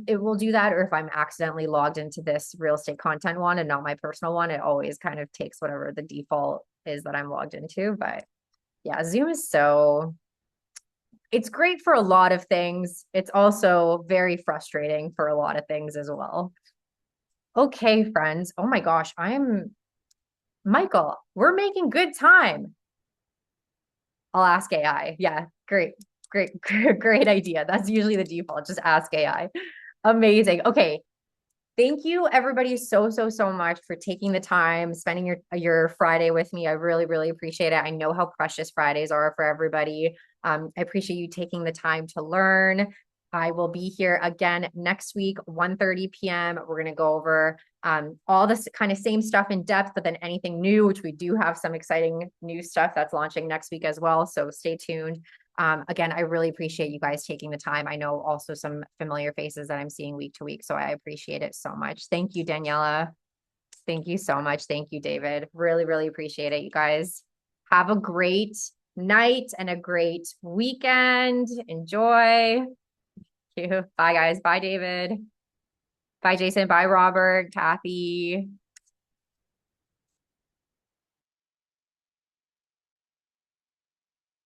it will do that. Or if I'm accidentally logged into this real estate content one and not my personal one, it always kind of takes whatever the default is that I'm logged into. But yeah, Zoom is it's great for a lot of things. It's also very frustrating for a lot of things as well. Okay, friends. Oh my gosh, Michael, we're making good time. I'll ask AI. Yeah, great. Great idea. That's usually the default. Just ask AI. Amazing. Okay. Thank you everybody so much for taking the time, spending your Friday with me. I really, really appreciate it. I know how precious Fridays are for everybody. I appreciate you taking the time to learn. I will be here again next week, 1:30 p.m. We're going to go over all this kind of same stuff in depth, but then anything new, which we do have some exciting new stuff that's launching next week as well. So stay tuned. Again, I really appreciate you guys taking the time. I know also some familiar faces that I'm seeing week to week, so I appreciate it so much. Thank you, Daniela. Thank you so much. Thank you, David. Really, really appreciate it. You guys have a great night and a great weekend. Enjoy. Thank you. Bye, guys. Bye, David. Bye, Jason. Bye, Robert, Kathy.